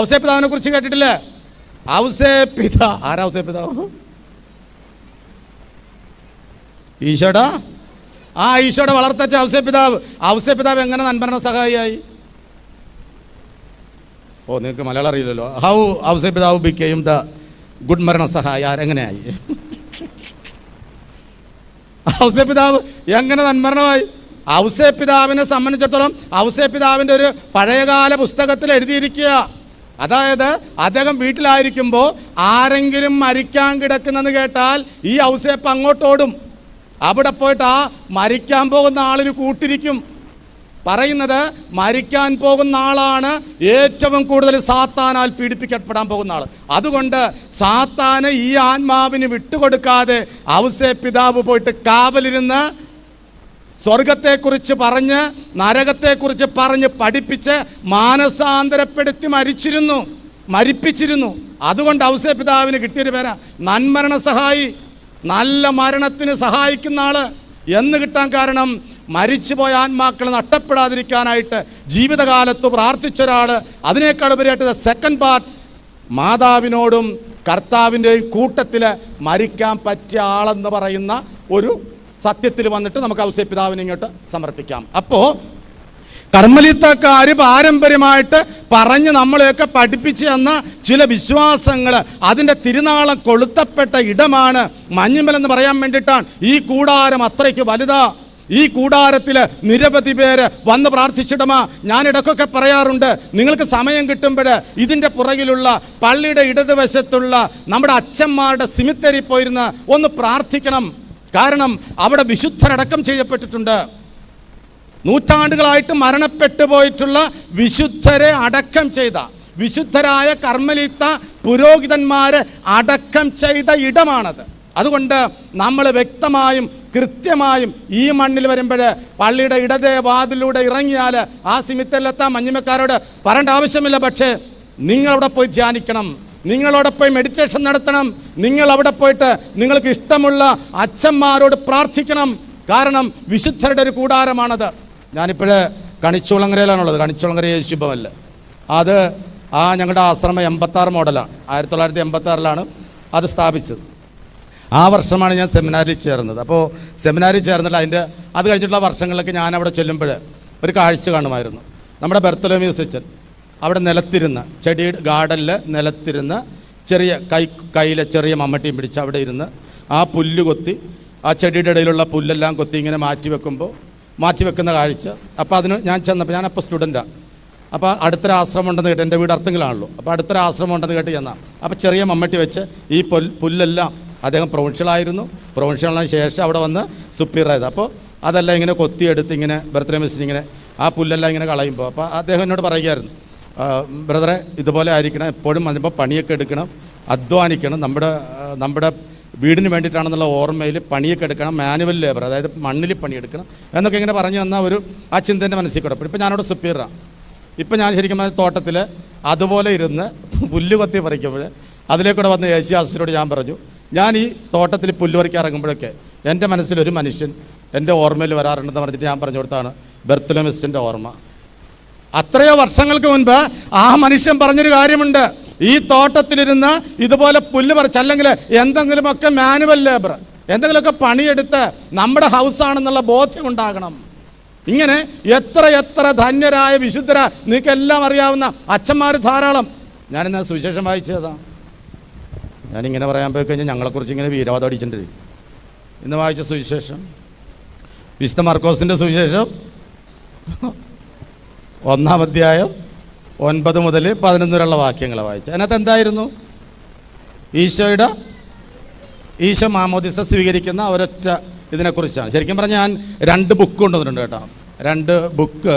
ഔസേപ്പിതാവിനെ കുറിച്ച് കേട്ടിട്ടില്ലേ? ആരാ ഔസേപ്പിതാവ്? ഈശോയുടെ ഈശോയുടെ വളർത്തച്ച ഔസേപ്പിതാവ്. ഔസേപ്പിതാവ് എങ്ങനെ നന്മരണ സഹായിയായി? നിങ്ങൾക്ക് മലയാളം അറിയില്ലല്ലോ. ഹൗ ഔസേപ്പിതാവ് ബിക്കെയും ദ ഗുഡ് മരണ സഹായി? എങ്ങനെയായി? ഔസേപ്പിതാവ് എങ്ങനെ നന്മരണമായി? ഔസേപ്പിതാവിനെ സംബന്ധിച്ചിടത്തോളം ഔസേപ്പിതാവിൻ്റെ ഒരു പഴയകാല പുസ്തകത്തിൽ എഴുതിയിരിക്കുക. അതായത് അദ്ദേഹം വീട്ടിലായിരിക്കുമ്പോൾ ആരെങ്കിലും മരിക്കാൻ കിടക്കുന്നെന്ന് കേട്ടാൽ ഈ ഔസേപ്പ് അങ്ങോട്ടോടും. അവിടെ പോയിട്ട് ആ മരിക്കാൻ പോകുന്ന ആളിന് കൂട്ടിരിക്കും. പറയുന്നത് മരിക്കാൻ പോകുന്ന ആളാണ് ഏറ്റവും കൂടുതൽ സാത്താനാൽ പീഡിപ്പിക്കപ്പെടാൻ പോകുന്ന ആൾ. അതുകൊണ്ട് സാത്താന് ഈ ആത്മാവിന് വിട്ടുകൊടുക്കാതെ ഔസേപ്പിതാവ് പോയിട്ട് കാവലിരുന്ന് സ്വർഗത്തെക്കുറിച്ച് പറഞ്ഞ് നരകത്തെക്കുറിച്ച് പറഞ്ഞ് പഠിപ്പിച്ച് മാനസാന്തരപ്പെടുത്തി മരിപ്പിച്ചിരുന്നു. അതുകൊണ്ട് ഔസേപ്പിതാവിന് കിട്ടിയൊരു പേരാ നന്മരണ സഹായി. നല്ല മരണത്തിന് സഹായിക്കുന്ന ആള് എന്ന് കിട്ടാൻ കാരണം മരിച്ചുപോയ ആത്മാക്കൾ നഷ്ടപ്പെടാതിരിക്കാനായിട്ട് ജീവിതകാലത്ത് പ്രാർത്ഥിച്ച ഒരാൾ. അതിനേക്കാൾ ഉപരിയായിട്ട് സെക്കൻഡ് പാർട്ട്, മാതാവിനോടും കർത്താവിൻ്റെയും കൂട്ടത്തിൽ മരിക്കാൻ പറ്റിയ ആളെന്ന് പറയുന്ന ഒരു സത്യത്തിൽ വന്നിട്ട് നമുക്ക് ഔസേപ്പിതാവിനെ ഇങ്ങോട്ട് സമർപ്പിക്കാം. അപ്പോൾ കർമ്മലിത്തക്കാർ പാരമ്പര്യമായിട്ട് പറഞ്ഞ് നമ്മളെയൊക്കെ പഠിപ്പിച്ച് തന്ന ചില വിശ്വാസങ്ങൾ, അതിൻ്റെ തിരുനാളം കൊളുത്തപ്പെട്ട ഇടമാണ് മഞ്ഞുമൽ എന്ന് പറയാൻ വേണ്ടിയിട്ടാണ്. ഈ കൂടാരം അത്രയ്ക്ക് വലുതാ. ഈ കൂടാരത്തിൽ നിരവധി പേര് വന്ന് പ്രാർത്ഥിച്ചിടമാ. ഞാൻ ഇടയ്ക്കൊക്കെ പറയാറുണ്ട്, നിങ്ങൾക്ക് സമയം കിട്ടുമ്പോൾ ഇതിൻ്റെ പുറകിലുള്ള പള്ളിയുടെ ഇടതുവശത്തുള്ള നമ്മുടെ അച്ഛന്മാരുടെ സിമിത്തേരി പോയിരുന്ന് ഒന്ന് പ്രാർത്ഥിക്കണം. കാരണം അവിടെ വിശുദ്ധരടക്കം ചെയ്യപ്പെട്ടിട്ടുണ്ട്. നൂറ്റാണ്ടുകളായിട്ട് മരണപ്പെട്ടു പോയിട്ടുള്ള വിശുദ്ധരെ അടക്കം ചെയ്ത വിശുദ്ധരായ കർമ്മലിത്ത പുരോഹിതന്മാരെ അടക്കം ചെയ്ത ഇടമാണത്. അതുകൊണ്ട് നമ്മൾ വ്യക്തമായും കൃത്യമായും ഈ മണ്ണിൽ വരുമ്പോൾ പള്ളിയുടെ ഇടതേ വാതിലൂടെ ഇറങ്ങിയാൽ ആ സിമിത്തരിലെത്താൻ മഞ്ഞുമക്കാരോട് പറയേണ്ട ആവശ്യമില്ല. പക്ഷേ നിങ്ങളവിടെ പോയി ധ്യാനിക്കണം, നിങ്ങളവിടെ പോയി മെഡിറ്റേഷൻ നടത്തണം, നിങ്ങളവിടെ പോയിട്ട് നിങ്ങൾക്ക് ഇഷ്ടമുള്ള അച്ഛന്മാരോട് പ്രാർത്ഥിക്കണം. കാരണം വിശുദ്ധരുടെ ഒരു കൂടാരമാണത്. ഞാനിപ്പോഴേ കണിച്ചുളങ്ങരയിലാണുള്ളത്. കണിച്ചുളങ്ങര യേശുഭവനിൽ. അത് ഞങ്ങളുടെ ആശ്രമം 86 മോഡലാണ്. 1986 അത് സ്ഥാപിച്ചത്. ആ വർഷമാണ് ഞാൻ സെമിനാരിൽ ചേർന്നത്. അപ്പോൾ സെമിനാരിൽ ചേർന്നിട്ട് അത് കഴിഞ്ഞിട്ടുള്ള വർഷങ്ങളിലൊക്കെ ഞാനവിടെ ചെല്ലുമ്പോൾ ഒരു കാഴ്ച കാണുമായിരുന്നു. നമ്മുടെ ബർത്തലോമ്യൂസ് അച്ഛൻ അവിടെ നിലത്തിരുന്ന് ഗാർഡനിൽ നിലത്തിരുന്ന് കയ്യിലെ ചെറിയ മമ്മട്ടിയും പിടിച്ച് അവിടെ ഇരുന്ന് ആ പുല്ല് കൊത്തി ആ ചെടിയുടെ ഇടയിലുള്ള പുല്ലെല്ലാം കൊത്തി ഇങ്ങനെ മാറ്റി വെക്കുന്ന കാഴ്ച. അപ്പോൾ അതിന് ഞാൻ ചെന്നപ്പോൾ, ഞാനപ്പോൾ സ്റ്റുഡൻറ്റാണ്. അപ്പോൾ അടുത്തൊരു ആശ്രമം ഉണ്ടെന്ന് കേട്ട്, എൻ്റെ വീട് അർത്തിങ്കിലാണല്ലോ. അപ്പോൾ അടുത്തൊരു ആശ്രമം ഉണ്ടെന്ന് കേട്ട് ചെന്നാൽ അപ്പോൾ ചെറിയ മമ്മട്ടി വെച്ച് ഈ പുല്ലെല്ലാം, അദ്ദേഹം പ്രൊവിൻഷ്യലായിരുന്നു, പ്രൊവിൻഷ്യലിന് ശേഷം അവിടെ വന്ന് സുപ്പീരിയറായത്. അപ്പോൾ അതെല്ലാം ഇങ്ങനെ കൊത്തിയെടുത്ത് ഇങ്ങനെ ബർത്ത്ഡേ ഇങ്ങനെ ആ പുല്ലെല്ലാം ഇങ്ങനെ കളയുമ്പോൾ അപ്പോൾ അദ്ദേഹം എന്നോട് പറയുകയായിരുന്നു, ബ്രദറെ ഇതുപോലെ ആയിരിക്കണം, എപ്പോഴും അതിപ്പോൾ പണിയൊക്കെ എടുക്കണം, അധ്വാനിക്കണം, നമ്മുടെ വീടിന് വേണ്ടിയിട്ടാണെന്നുള്ള ഓർമ്മയിൽ പണിയൊക്കെ എടുക്കണം, മാനുവൽ ലേബർ, അതായത് മണ്ണിൽ പണിയെടുക്കണം എന്നൊക്കെ ഇങ്ങനെ പറഞ്ഞു തന്ന ആ ചിന്തേൻ്റെ മനസ്സിൽ കൂടെ. ഇപ്പോൾ ഞാനവിടെ സുപ്പീരിയറാണ്. ഇപ്പം ഞാൻ ശരിക്കും പറഞ്ഞ തോട്ടത്തിൽ അതുപോലെ ഇരുന്ന് പുല്ല് കൊത്തി പറിക്കുമ്പോൾ അതിലേക്കൂടെ വന്ന് യേശുദാസിനോട് ഞാൻ പറഞ്ഞു, ഞാൻ ഈ തോട്ടത്തിൽ പുല്ല് പറിക്കാൻ ഇറങ്ങുമ്പോഴൊക്കെ എൻ്റെ മനസ്സിലൊരു മനുഷ്യൻ എൻ്റെ ഓർമ്മയിൽ വരാറുണ്ടെന്ന് പറഞ്ഞിട്ട് ഞാൻ പറഞ്ഞു കൊടുത്താണ് ബെർത്തലോമെസിൻ്റെ ഓർമ്മ. അത്രയോ വർഷങ്ങൾക്ക് മുൻപ് ആ മനുഷ്യൻ പറഞ്ഞൊരു കാര്യമുണ്ട്, ഈ തോട്ടത്തിലിരുന്ന് ഇതുപോലെ പുല്ല് പറിച്ച് അല്ലെങ്കിൽ എന്തെങ്കിലുമൊക്കെ മാനുവൽ ലേബർ എന്തെങ്കിലുമൊക്കെ പണിയെടുത്ത് നമ്മുടെ ഹൗസാണെന്നുള്ള ബോധ്യം ഉണ്ടാകണം. ഇങ്ങനെ എത്ര എത്ര ധന്യരായ വിശുദ്ധര നിങ്ങൾക്കെല്ലാം അറിയാവുന്ന അച്ഛന്മാർ ധാരാളം. ഞാനിന്ന് സുവിശേഷം വായിച്ചതാ. ഞാനിങ്ങനെ പറയാൻ പോയി കഴിഞ്ഞാൽ ഞങ്ങളെക്കുറിച്ച് ഇങ്ങനെ വീരവാദം അടിച്ചിട്ടുണ്ട്. ഇന്ന് വായിച്ച സുവിശേഷം വിശുദ്ധ മർക്കോസിൻ്റെ സുവിശേഷം 1-ാം അധ്യായം 9 മുതൽ 11 വരെയുള്ള വാക്യങ്ങൾ വായിച്ചു. അതിനകത്ത് എന്തായിരുന്നു? ഈശോ മാമോദിസ സ്വീകരിക്കുന്ന ഒരൊറ്റ ഇതിനെക്കുറിച്ചാണ്. ശരിക്കും പറഞ്ഞാൽ ഞാൻ 2 ബുക്ക് കൊണ്ടുവന്നിട്ടുണ്ട് കേട്ടോ. 2 ബുക്ക്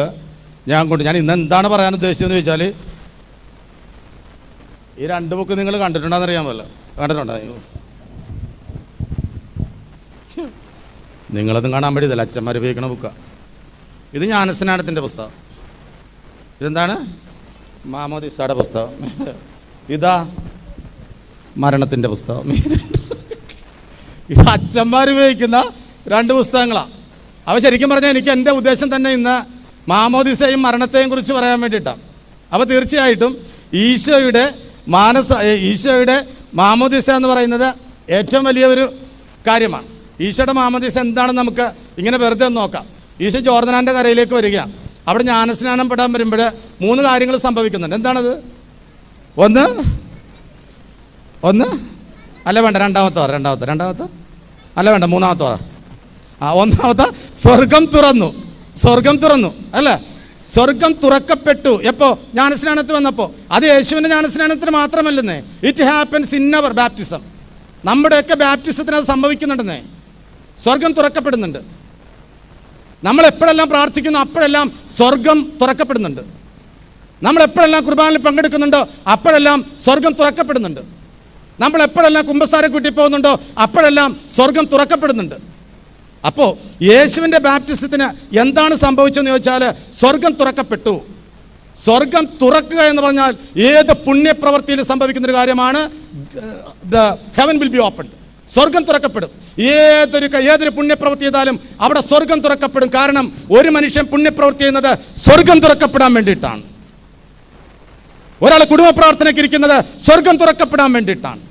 ഞാൻ ഇന്ന് എന്താണ് പറയാൻ ഉദ്ദേശിച്ചതെന്ന് ചോദിച്ചാൽ, ഈ 2 ബുക്ക് നിങ്ങൾ കണ്ടിട്ടുണ്ടോയെന്ന് അറിയാമല്ലോ. കണ്ടിട്ടുണ്ടോ? നിങ്ങളതും കാണാൻ വേണ്ടിയതല്ല, അച്ഛന്മാർ ഉപയോഗിക്കണ ബുക്കാണ്. ഇത് ജ്ഞാനസ്നാനത്തിൻ്റെ പുസ്തകം. ഇതെന്താണ്? മാമോദിസയുടെ പുസ്തകം. ഇതാ മരണത്തിൻ്റെ പുസ്തകം. ഇത് അച്ഛന്മാർ ഉപയോഗിക്കുന്ന 2 പുസ്തകങ്ങളാണ്. അവ ശരിക്കും പറഞ്ഞാൽ എനിക്ക് എൻ്റെ ഉദ്ദേശം തന്നെ ഇന്ന് മാമോദിസയും മരണത്തെയും കുറിച്ച് പറയാൻ വേണ്ടിയിട്ടാണ്. അപ്പോൾ തീർച്ചയായിട്ടും ഈശോയുടെ മാമോദിസ എന്ന് പറയുന്നത് ഏറ്റവും വലിയ ഒരു കാര്യമാണ്. ഈശോയുടെ മാമോദിസ എന്താണെന്ന് നമുക്ക് ഇങ്ങനെ വെറുതെ ഒന്ന് നോക്കാം. ഈശോ ജോർദാന്റെ കരയിലേക്ക് വരികയാണ്. അവിടെ ജ്ഞാനസ്നാനം പെടാൻ വരുമ്പോൾ 3 കാര്യങ്ങൾ സംഭവിക്കുന്നുണ്ട്. എന്താണത്? ഒന്ന് അല്ല വേണ്ട, രണ്ടാമത്തെ അല്ല വേണ്ട, മൂന്നാമത്തെ പറ. ഒന്നാമത്തെ സ്വർഗം തുറന്നു അല്ലേ? സ്വർഗം തുറക്കപ്പെട്ടു. എപ്പോൾ? ജ്ഞാനസ്നാനത്തിൽ വന്നപ്പോൾ. അത് യേശുവിൻ്റെ ജ്ഞാനസ്നാനത്തിന് മാത്രമല്ലെന്നേ, it happens in our baptism. നമ്മുടെയൊക്കെ ബാപ്റ്റിസത്തിന് അത് സംഭവിക്കുന്നുണ്ടെന്നേ. സ്വർഗം തുറക്കപ്പെടുന്നുണ്ട്. നമ്മൾ എപ്പോഴെല്ലാം പ്രാർത്ഥിക്കുന്നു അപ്പോഴെല്ലാം സ്വർഗം തുറക്കപ്പെടുന്നുണ്ട്. നമ്മൾ എപ്പോഴെല്ലാം കുർബാനയിൽ പങ്കെടുക്കുന്നുണ്ടോ അപ്പോഴെല്ലാം സ്വർഗം തുറക്കപ്പെടുന്നുണ്ട്. നമ്മൾ എപ്പോഴെല്ലാം കുമ്പസാരം കൂട്ടി പോകുന്നുണ്ടോ അപ്പോഴെല്ലാം സ്വർഗം തുറക്കപ്പെടുന്നുണ്ട്. അപ്പോൾ യേശുവിൻ്റെ ബാപ്റ്റിസത്തിന് എന്താണ് സംഭവിച്ചതെന്ന് ചോദിച്ചാൽ സ്വർഗം തുറക്കപ്പെട്ടു. സ്വർഗം തുറക്കുക എന്ന് പറഞ്ഞാൽ ഏത് പുണ്യപ്രവൃത്തിയിൽ സംഭവിക്കുന്നൊരു കാര്യമാണ്. The heaven will be opened. സ്വർഗം തുറക്കപ്പെടും. ഏതൊരു പുണ്യപ്രവൃത്തി ചെയ്താലും അവിടെ സ്വർഗം തുറക്കപ്പെടും. കാരണം ഒരു മനുഷ്യൻ പുണ്യപ്രവൃത്തി ചെയ്യുന്നത് സ്വർഗം തുറക്കപ്പെടാൻ വേണ്ടിയിട്ടാണ്. ഒരാൾ കുടുംബ പ്രാർത്ഥനയ്ക്ക് ഇരിക്കുന്നത് സ്വർഗം തുറക്കപ്പെടാൻ വേണ്ടിയിട്ടാണ്.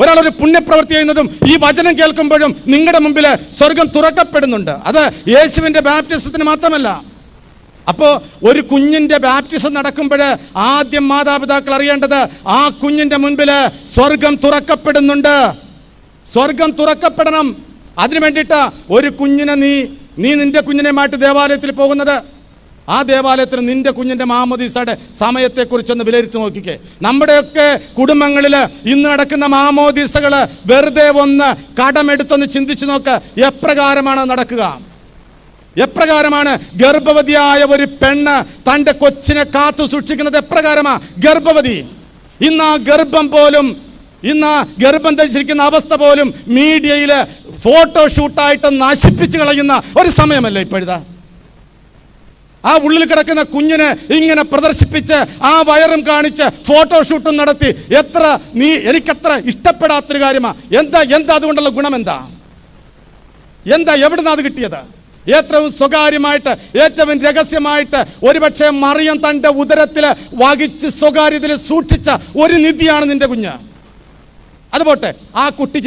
ഒരാളൊരു പുണ്യപ്രവൃത്തി ചെയ്യുന്നതും ഈ വചനം കേൾക്കുമ്പോഴും നിങ്ങളുടെ മുമ്പിൽ സ്വർഗം തുറക്കപ്പെടുന്നുണ്ട്. അത് യേശുവിൻ്റെ ബാപ്റ്റിസത്തിന് മാത്രമല്ല. അപ്പോൾ ഒരു കുഞ്ഞിൻ്റെ ബാപ്റ്റിസം നടക്കുമ്പോൾ ആദ്യം മാതാപിതാക്കൾ അറിയേണ്ടത് ആ കുഞ്ഞിൻ്റെ മുൻപിൽ സ്വർഗം തുറക്കപ്പെടുന്നുണ്ട്. സ്വർഗം തുറക്കപ്പെടണം. അതിനു വേണ്ടിയിട്ട് ഒരു കുഞ്ഞിനെ നീ നിന്റെ കുഞ്ഞിനെയുമായിട്ട് ദേവാലയത്തിൽ പോകുന്നത്, ആ ദേവാലയത്തിൽ നിന്റെ കുഞ്ഞിൻ്റെ മാമോദീസയുടെ സമയത്തെക്കുറിച്ചൊന്ന് വിലയിരുത്തി നോക്കിക്കേ. നമ്മുടെയൊക്കെ കുടുംബങ്ങളിൽ ഇന്ന് നടക്കുന്ന മാമോദീസകൾ വെറുതെ ഒന്ന് കടമെടുത്തൊന്ന് ചിന്തിച്ചു നോക്ക്. എപ്രകാരമാണ് നടക്കുക? എപ്രകാരമാണ് ഗർഭവതിയായ ഒരു പെണ്ണ് തൻ്റെ കൊച്ചിനെ കാത്തു സൂക്ഷിക്കുന്നത്? എപ്രകാരമാണ് ഗർഭവതി? ഇന്ന് ആ ഗർഭം ധരിച്ചിരിക്കുന്ന അവസ്ഥ പോലും മീഡിയയിൽ ഫോട്ടോഷൂട്ടായിട്ട് നശിപ്പിച്ച് കളയുന്ന ഒരു സമയമല്ലേ ഇപ്പോഴത്തെ? ആ ഉള്ളിൽ കിടക്കുന്ന കുഞ്ഞിനെ ഇങ്ങനെ പ്രദർശിപ്പിച്ച് ആ വയറും കാണിച്ച് ഫോട്ടോഷൂട്ടും നടത്തി എനിക്കത്ര ഇഷ്ടപ്പെടാത്തൊരു കാര്യമാണ്. എന്താ അതുകൊണ്ടുള്ള ഗുണം? എവിടുന്ന് അത് കിട്ടിയത്? ഏറ്റവും സ്വകാര്യമായിട്ട്, ഏറ്റവും രഹസ്യമായിട്ട് ഒരുപക്ഷെ മറിയം തൻ്റെ ഉദരത്തിൽ വഹിച്ച് സ്വകാര്യതയിൽ സൂക്ഷിച്ച ഒരു നിധിയാണ് നിന്റെ കുഞ്ഞ്. അതുപോട്ടെ, ആ കുട്ടി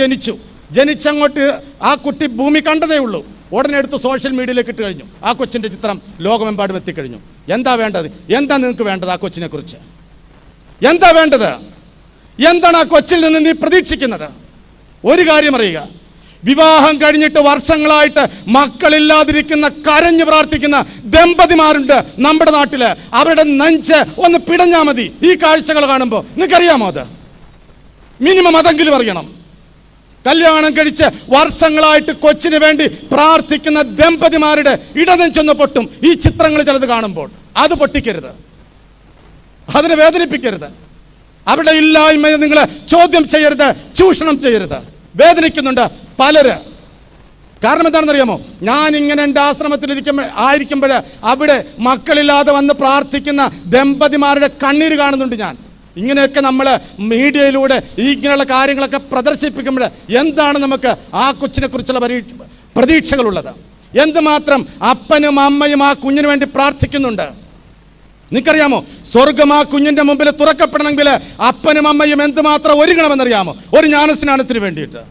ജനിച്ചങ്ങോട്ട് ആ കുട്ടി ഭൂമി കണ്ടതേ ഉള്ളൂ. ഉടനെ എടുത്ത് സോഷ്യൽ മീഡിയയിലേക്ക് ഇട്ട് കഴിഞ്ഞു. ആ കൊച്ചിൻ്റെ ചിത്രം ലോകമെമ്പാടും എത്തിക്കഴിഞ്ഞു. എന്താ വേണ്ടത്? എന്താ നിങ്ങൾക്ക് വേണ്ടത്? ആ കൊച്ചിനെ കുറിച്ച് എന്താ വേണ്ടത്? എന്താണ് ആ കൊച്ചിൽ നിന്ന് നീ പ്രതീക്ഷിക്കുന്നത്? ഒരു കാര്യം അറിയുക, വിവാഹം കഴിഞ്ഞിട്ട് വർഷങ്ങളായിട്ട് മക്കളില്ലാതിരിക്കുന്ന കരഞ്ഞു പ്രാർത്ഥിക്കുന്ന ദമ്പതിമാരുണ്ട് നമ്മുടെ നാട്ടിൽ. അവരുടെ നെഞ്ച് ഒന്ന് പിടഞ്ഞാൽ മതി ഈ കാഴ്ചകൾ കാണുമ്പോൾ. നിങ്ങൾക്കറിയാമോ? അത് മിനിമം അതെങ്കിലും അറിയണം. കല്യാണം കഴിച്ച് വർഷങ്ങളായിട്ട് കൊച്ചിന് വേണ്ടി പ്രാർത്ഥിക്കുന്ന ദമ്പതിമാരുടെ ഇടനെഞ്ചൊന്ന് പൊട്ടും ഈ ചിത്രങ്ങൾ ചിലത് കാണുമ്പോൾ. അത് പൊട്ടിക്കരുത്, അതിനെ വേദനിപ്പിക്കരുത്. അവരുടെ ഇല്ലായ്മയെ നിങ്ങൾ ചോദ്യം ചെയ്യരുത്, ചൂഷണം ചെയ്യരുത്. വേദനിക്കുന്നുണ്ട് പലര്. കാരണം എന്താണെന്നറിയാമോ? ഞാൻ ഇങ്ങനെ എൻ്റെ ആശ്രമത്തിൽ ആയിരിക്കുമ്പോൾ അവിടെ മക്കളില്ലാതെ വന്ന് പ്രാർത്ഥിക്കുന്ന ദമ്പതിമാരുടെ കണ്ണീര് കാണുന്നുണ്ട് ഞാൻ. ഇങ്ങനെയൊക്കെ നമ്മൾ മീഡിയയിലൂടെ ഇങ്ങനെയുള്ള കാര്യങ്ങളൊക്കെ പ്രദർശിപ്പിക്കുമ്പോൾ എന്താണ് നമുക്ക് ആ കൊച്ചിനെ കുറിച്ചുള്ള പ്രതീക്ഷകളുള്ളത്? എന്തുമാത്രം അപ്പനും അമ്മയും ആ കുഞ്ഞിന് വേണ്ടി പ്രാർത്ഥിക്കുന്നുണ്ട്. നിനക്കറിയാമോ, സ്വർഗം ആ കുഞ്ഞിൻ്റെ മുമ്പിൽ തുറക്കപ്പെടണമെങ്കിൽ അപ്പനും അമ്മയും എന്തുമാത്രം ഒരുങ്ങണമെന്നറിയാമോ? ഒരു ജ്ഞാനസ്നാനത്തിന് വേണ്ടിയിട്ട്.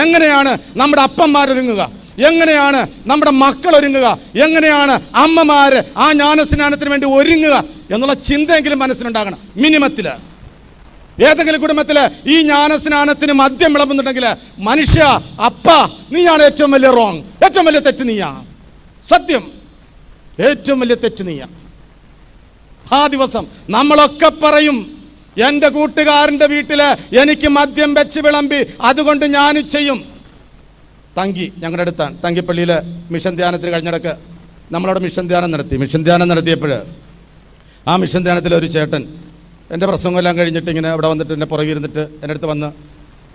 എങ്ങനെയാണ് നമ്മുടെ അപ്പന്മാരൊരുങ്ങുക? എങ്ങനെയാണ് നമ്മുടെ മക്കൾ ഒരുങ്ങുക? എങ്ങനെയാണ് അമ്മമാർ ആ ജ്ഞാനസ്നാനത്തിന് വേണ്ടി ഒരുങ്ങുക എന്നുള്ള ചിന്തയെങ്കിലും മനസ്സിലുണ്ടാകണം. മിനിമത്തിൽ ഏതെങ്കിലും കുടുംബത്തിൽ ഈ ജ്ഞാനസ്നാനത്തിന് മദ്യം വിളമ്പുന്നുണ്ടെങ്കിൽ മനുഷ്യ, അപ്പ, നീയാണ് ഏറ്റവും വലിയ റോങ്, ഏറ്റവും വലിയ തെറ്റ് നീയാ. സത്യം, ഏറ്റവും വലിയ തെറ്റ് നീയാ. ആ ദിവസം നമ്മളൊക്കെ പറയും, എൻ്റെ കൂട്ടുകാരൻ്റെ വീട്ടിൽ എനിക്ക് മദ്യം വെച്ച് വിളമ്പി, അതുകൊണ്ട് ഞാനും ചെയ്യും. തങ്കി ഞങ്ങളുടെ അടുത്താണ്, തങ്കിപ്പള്ളിയിൽ മിഷൻ ധ്യാനത്തിന് കഴിഞ്ഞിടക്ക് നമ്മളവിടെ മിഷൻ ധ്യാനം നടത്തി. മിഷൻ ധ്യാനം നടത്തിയപ്പോൾ ആ മിഷൻ ധ്യാനത്തിൽ ഒരു ചേട്ടൻ എൻ്റെ പ്രസംഗമെല്ലാം കഴിഞ്ഞിട്ട് ഇങ്ങനെ ഇവിടെ വന്നിട്ട് എന്നെ പുറകെ ഇരുന്നിട്ട് എൻ്റെ അടുത്ത് വന്ന്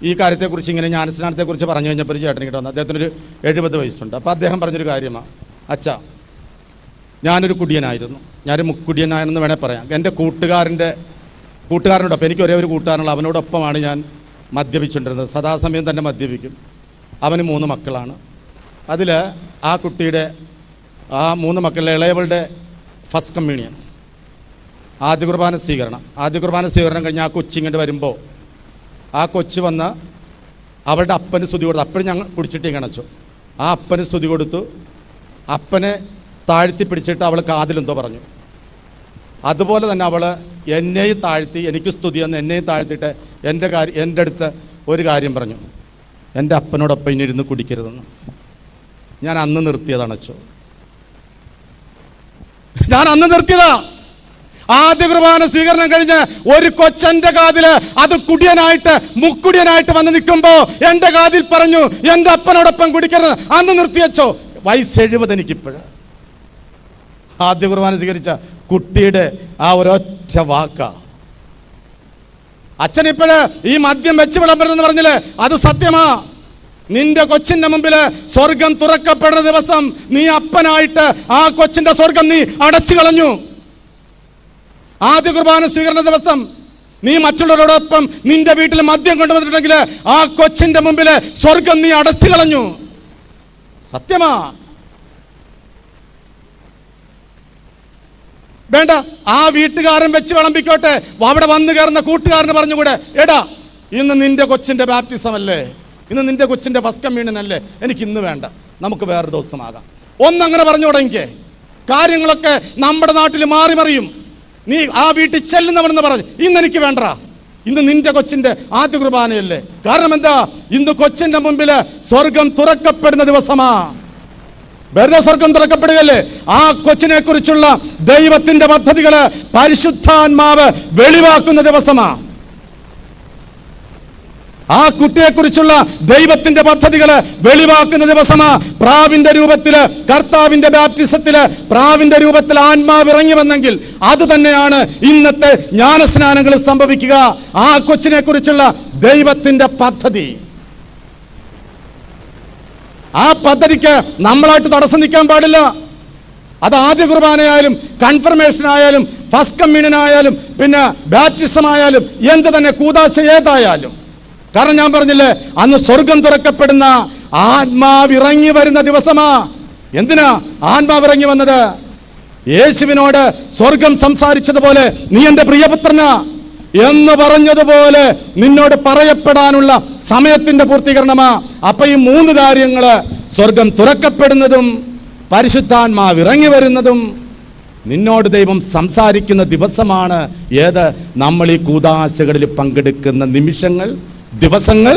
ഈ കാര്യത്തെക്കുറിച്ച് ഇങ്ങനെ ജ്ഞാനസ്നാനത്തെക്കുറിച്ച് പറഞ്ഞു കഴിഞ്ഞപ്പോൾ ഒരു ചേട്ടൻ കിട്ടുന്നു. അദ്ദേഹത്തിനൊരു 70 വയസ്സുണ്ട്. അപ്പോൾ അദ്ദേഹം പറഞ്ഞൊരു കാര്യമാണ്, അച്ഛാ, ഞാനൊരു കുടിയനായിരുന്നു, ഞാനൊരു മുക്കുടിയനായെന്ന് വേണേൽ പറയാം. എൻ്റെ കൂട്ടുകാരനോടൊപ്പം, എനിക്ക് ഒരേ ഒരു കൂട്ടുകാരനുള്ള, അവനോടൊപ്പമാണ് ഞാൻ മദ്യപിച്ചുകൊണ്ടിരുന്നത്. സദാസമയം തന്നെ മദ്യപിക്കും. അവന് 3 മക്കളാണ്. അതിൽ ആ കുട്ടിയുടെ ആ 3 മക്കളിലെ ഇളയവളുടെ ഫസ്റ്റ് കമ്മ്യൂണിയൻ, ആദ്യ കുർബാന സ്വീകരണം കഴിഞ്ഞ് ആ കൊച്ചിങ്ങോട്ട് വരുമ്പോൾ ആ കൊച്ച് വന്ന് അവളുടെ അപ്പന് സ്തുതി കൊടുത്തു. അപ്പോഴും ഞങ്ങൾ കുടിച്ചിട്ട് ഇങ്ങണച്ചു. ആ അപ്പന് സ്തുതി കൊടുത്തു. അപ്പനെ താഴ്ത്തി പിടിച്ചിട്ട് അവൾ കാതിലെന്തോ പറഞ്ഞു. അതുപോലെ തന്നെ അവൾ എന്നെയും താഴ്ത്തി, എനിക്ക് സ്തുതി എന്ന് എന്നെയും താഴ്ത്തിയിട്ട് എൻ്റെ അടുത്ത് ഒരു കാര്യം പറഞ്ഞു, എൻ്റെ അപ്പനോടൊപ്പം ഇനി ഇരുന്ന് കുടിക്കരുതെന്ന്. ഞാൻ അന്ന് നിർത്തിയതാണച്ചോ, ഞാൻ അന്ന് നിർത്തിയതാ. ആദ്യ കുർബാന സ്വീകരണം കഴിഞ്ഞ് ഒരു കൊച്ചൻ്റെ കാതിൽ അത് കുടിയനായിട്ട് മുക്കുടിയനായിട്ട് വന്ന് നിൽക്കുമ്പോൾ എൻ്റെ കാതിൽ പറഞ്ഞു, എൻ്റെ അപ്പനോടൊപ്പം കുടിക്കരുത്. അന്ന് നിർത്തിയച്ചോ. വയസ്സ് 70 എനിക്കിപ്പോഴ്. ആദ്യ കുർബാന സ്വീകരിച്ച കുട്ടിയുടെ ആ ഒരൊറ്റ വാക്ക. അച്ഛനിപ്പോഴ് ഈ മദ്യം വെച്ച് വിളമ്പരുതെന്ന് പറഞ്ഞില്ലേ, അത് സത്യമാ. നിന്റെ കൊച്ചിന്റെ മുമ്പിൽ സ്വർഗം തുറക്കപ്പെടുന്ന ദിവസം നീ അപ്പനായിട്ട് ആ കൊച്ചിന്റെ സ്വർഗം നീ അടച്ചു കളഞ്ഞു. ആദ്യ കുർബാന സ്വീകരണ ദിവസം നീ മറ്റുള്ളവരോടൊപ്പം നിന്റെ വീട്ടിൽ മദ്യം കൊണ്ടുവന്നിട്ടുണ്ടെങ്കിൽ ആ കൊച്ചിന്റെ മുമ്പിൽ സ്വർഗം നീ അടച്ചു കളഞ്ഞു. സത്യമാ. വേണ്ട, ആ വീട്ടുകാരൻ വെച്ച് വിളമ്പിക്കോട്ടെ. അവിടെ വന്നു കയറുന്ന കൂട്ടുകാരന് പറഞ്ഞുകൂടെ, എടാ ഇന്ന് നിന്റെ കൊച്ചിന്റെ ബാപ്റ്റിസം അല്ലേ, ഇന്ന് നിന്റെ കൊച്ചിന്റെ ഫസ്റ്റ് കമ്മ്യൂണിയൻ അല്ലേ, എനിക്ക് ഇന്ന് വേണ്ട, നമുക്ക് വേറെ ദിവസമാകാം. ഒന്നങ്ങനെ പറഞ്ഞു തുടങ്ങിക്കേ. കാര്യങ്ങളൊക്കെ നമ്മുടെ നാട്ടിൽ മാറി മറിയും. നീ ആ വീട്ടിൽ ചെല്ലുന്നവനെന്ന് പറഞ്ഞു, ഇന്ന് എനിക്ക് വേണ്ട, ഇന്ന് നിന്റെ കൊച്ചിന്റെ ആദ്യ കുർബാനയല്ലേ. കാരണം എന്താ, ഇന്ന് കൊച്ചിന്റെ മുമ്പിൽ സ്വർഗം തുറക്കപ്പെടുന്ന ദിവസമാ. വെറുതെ സ്വർഗം തുറക്കപ്പെടുകയല്ലേ, ആ കൊച്ചിനെ കുറിച്ചുള്ള ദൈവത്തിന്റെ പദ്ധതികള് പരിശുദ്ധാത്മാവ് വെളിവാക്കുന്ന ദിവസമാ. ആ കുട്ടിയെക്കുറിച്ചുള്ള ദൈവത്തിന്റെ പദ്ധതികള് വെളിവാക്കുന്ന ദിവസമാ. പ്രാവിന്റെ രൂപത്തില്, കർത്താവിന്റെ ബാപ്റ്റിസത്തില് പ്രാവിന്റെ രൂപത്തിൽ ആത്മാവ് ഇറങ്ങി വന്നെങ്കിൽ അത് തന്നെയാണ് ഇന്നത്തെ ജ്ഞാനസ്നാനങ്ങൾ സംഭവിക്കുക. ആ കൊച്ചിനെ കുറിച്ചുള്ള ദൈവത്തിന്റെ പദ്ധതി. ആ പദ്ധതിക്ക് നമ്മളായിട്ട് തടസ്സം നിൽക്കാൻ പാടില്ല. അത് ആദ്യ കുർബാനയായാലും കൺഫർമേഷൻ ആയാലും ഫസ്റ്റ് കമ്മ്യൂണിയൻ ആയാലും പിന്നെ ബാപ്റ്റിസം ആയാലും എന്ത് തന്നെ കൂദാശ ഏതായാലും. കാരണം ഞാൻ പറഞ്ഞില്ലേ, അന്ന് സ്വർഗം തുറക്കപ്പെടുന്ന ആത്മാവ് ഇറങ്ങി വരുന്ന ദിവസമാ. എന്തിനാ ആത്മാവ് ഇറങ്ങി വന്നത്? യേശുവിനോട് സ്വർഗം സംസാരിച്ചതുപോലെ നീ എൻ്റെ പ്രിയപുത്രനാ എന്ന് പറഞ്ഞതുപോലെ നിന്നോട് പറയപ്പെടാനുള്ള സമയത്തിന്റെ പൂർത്തീകരണമാ. അപ്പൊ ഈ 3 കാര്യങ്ങള്, സ്വർഗം തുറക്കപ്പെടുന്നതും പരിശുദ്ധാത്മാവ് ഇറങ്ങി വരുന്നതും നിന്നോട് ദൈവം സംസാരിക്കുന്ന ദിവസമാണ്. ഏത്? നമ്മൾ ഈ കൂദാശകളിൽ പങ്കെടുക്കുന്ന നിമിഷങ്ങൾ, ദിവസങ്ങൾ,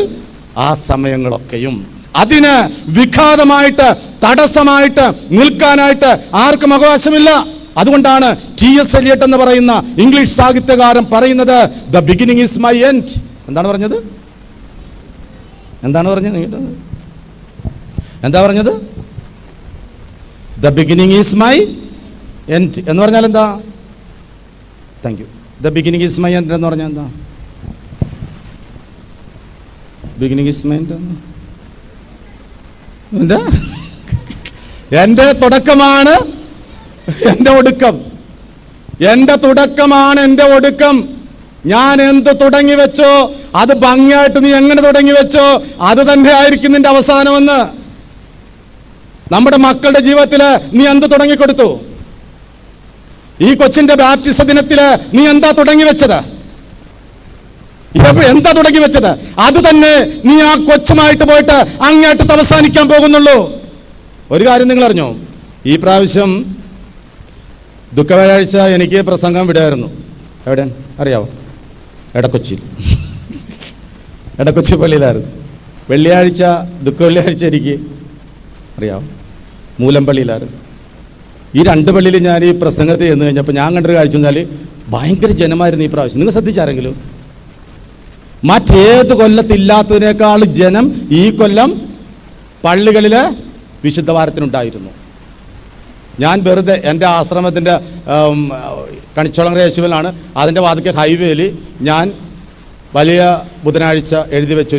ആ സമയങ്ങളൊക്കെയും. അതിന് വിഘാതമായിട്ട് തടസ്സമായിട്ട് നിൽക്കാനായിട്ട് ആർക്കും അവകാശമില്ല. അതുകൊണ്ടാണ് T.S. എലിയട്ട് എന്ന് പറയുന്ന ഇംഗ്ലീഷ് സാഹിത്യകാരൻ പറയുന്നത്, the beginning is my end. എന്താണ് പറഞ്ഞത്? എന്താ പറഞ്ഞത്? The beginning is my end എന്ന് പറഞ്ഞാൽ എന്താ? Thank you. The beginning is my end എന്ന് പറഞ്ഞാൽ എന്താ? ബിഗിനിങ് ഈസ് മൈ എൻഡ് എൻ്റെ തുടക്കമാണ് എൻ്റെ ഒടുക്കം. എൻ്റെ തുടക്കമാണ് എൻ്റെ ഒടുക്കം. ഞാൻ എന്ത് തുടങ്ങി വെച്ചോ അത് ഭംഗിയായിട്ട് നീ എങ്ങനെ തുടങ്ങി വെച്ചോ അത് തന്നെ ആയിരിക്കും നിന്റെ അവസാനമെന്ന്. നമ്മുടെ മക്കളുടെ ജീവിതത്തിൽ നീ എന്ത് തുടങ്ങിക്കൊടുത്തു? ഈ കൊച്ചിന്റെ ബാപ്റ്റിസ ദിനത്തില് നീ എന്താ തുടങ്ങി വെച്ചത്? എന്താ തുടങ്ങി വെച്ചത്? അത് തന്നെ നീ ആ കൊച്ചുമായിട്ട് പോയിട്ട് അങ്ങേറ്റത്ത് അവസാനിക്കാൻ പോകുന്നുള്ളൂ. ഒരു കാര്യം നിങ്ങൾ അറിഞ്ഞോ? ഈ പ്രാവശ്യം ദുഃഖവ്യാഴാഴ്ച എനിക്ക് പ്രസംഗം വിടുമായിരുന്നു. എവിടെ അറിയാവോ? എടക്കൊച്ചി പള്ളിയിലായിരുന്നു. വെള്ളിയാഴ്ച ദുഃഖ വെള്ളിയാഴ്ച എനിക്ക് അറിയാവോ മൂലമ്പള്ളിയിലായിരുന്നു. ഈ രണ്ട് പള്ളിയിൽ ഞാൻ ഈ പ്രസംഗത്തിൽ ചെന്ന് കഴിഞ്ഞപ്പോൾ ഞാൻ കണ്ടൊരു കാഴ്ച എന്നാൽ ഭയങ്കര ജനമായിരുന്നു ഈ പ്രാവശ്യം. നിങ്ങൾ ശ്രദ്ധിച്ചാരെങ്കിലും? മറ്റേത് കൊല്ലത്തില്ലാത്തതിനേക്കാൾ ജനം ഈ കൊല്ലം പള്ളികളിൽ വിശുദ്ധ വാരത്തിനുണ്ടായിരുന്നു. ഞാൻ വെറുതെ എൻ്റെ ആശ്രമത്തിൻ്റെ കണിച്ചോളങ്ങര യേശുവിലാണ്, അതിൻ്റെ വാതിൽക്ക് ഹൈവേയിൽ ഞാൻ വലിയ ബുധനാഴ്ച എഴുതി വെച്ചു.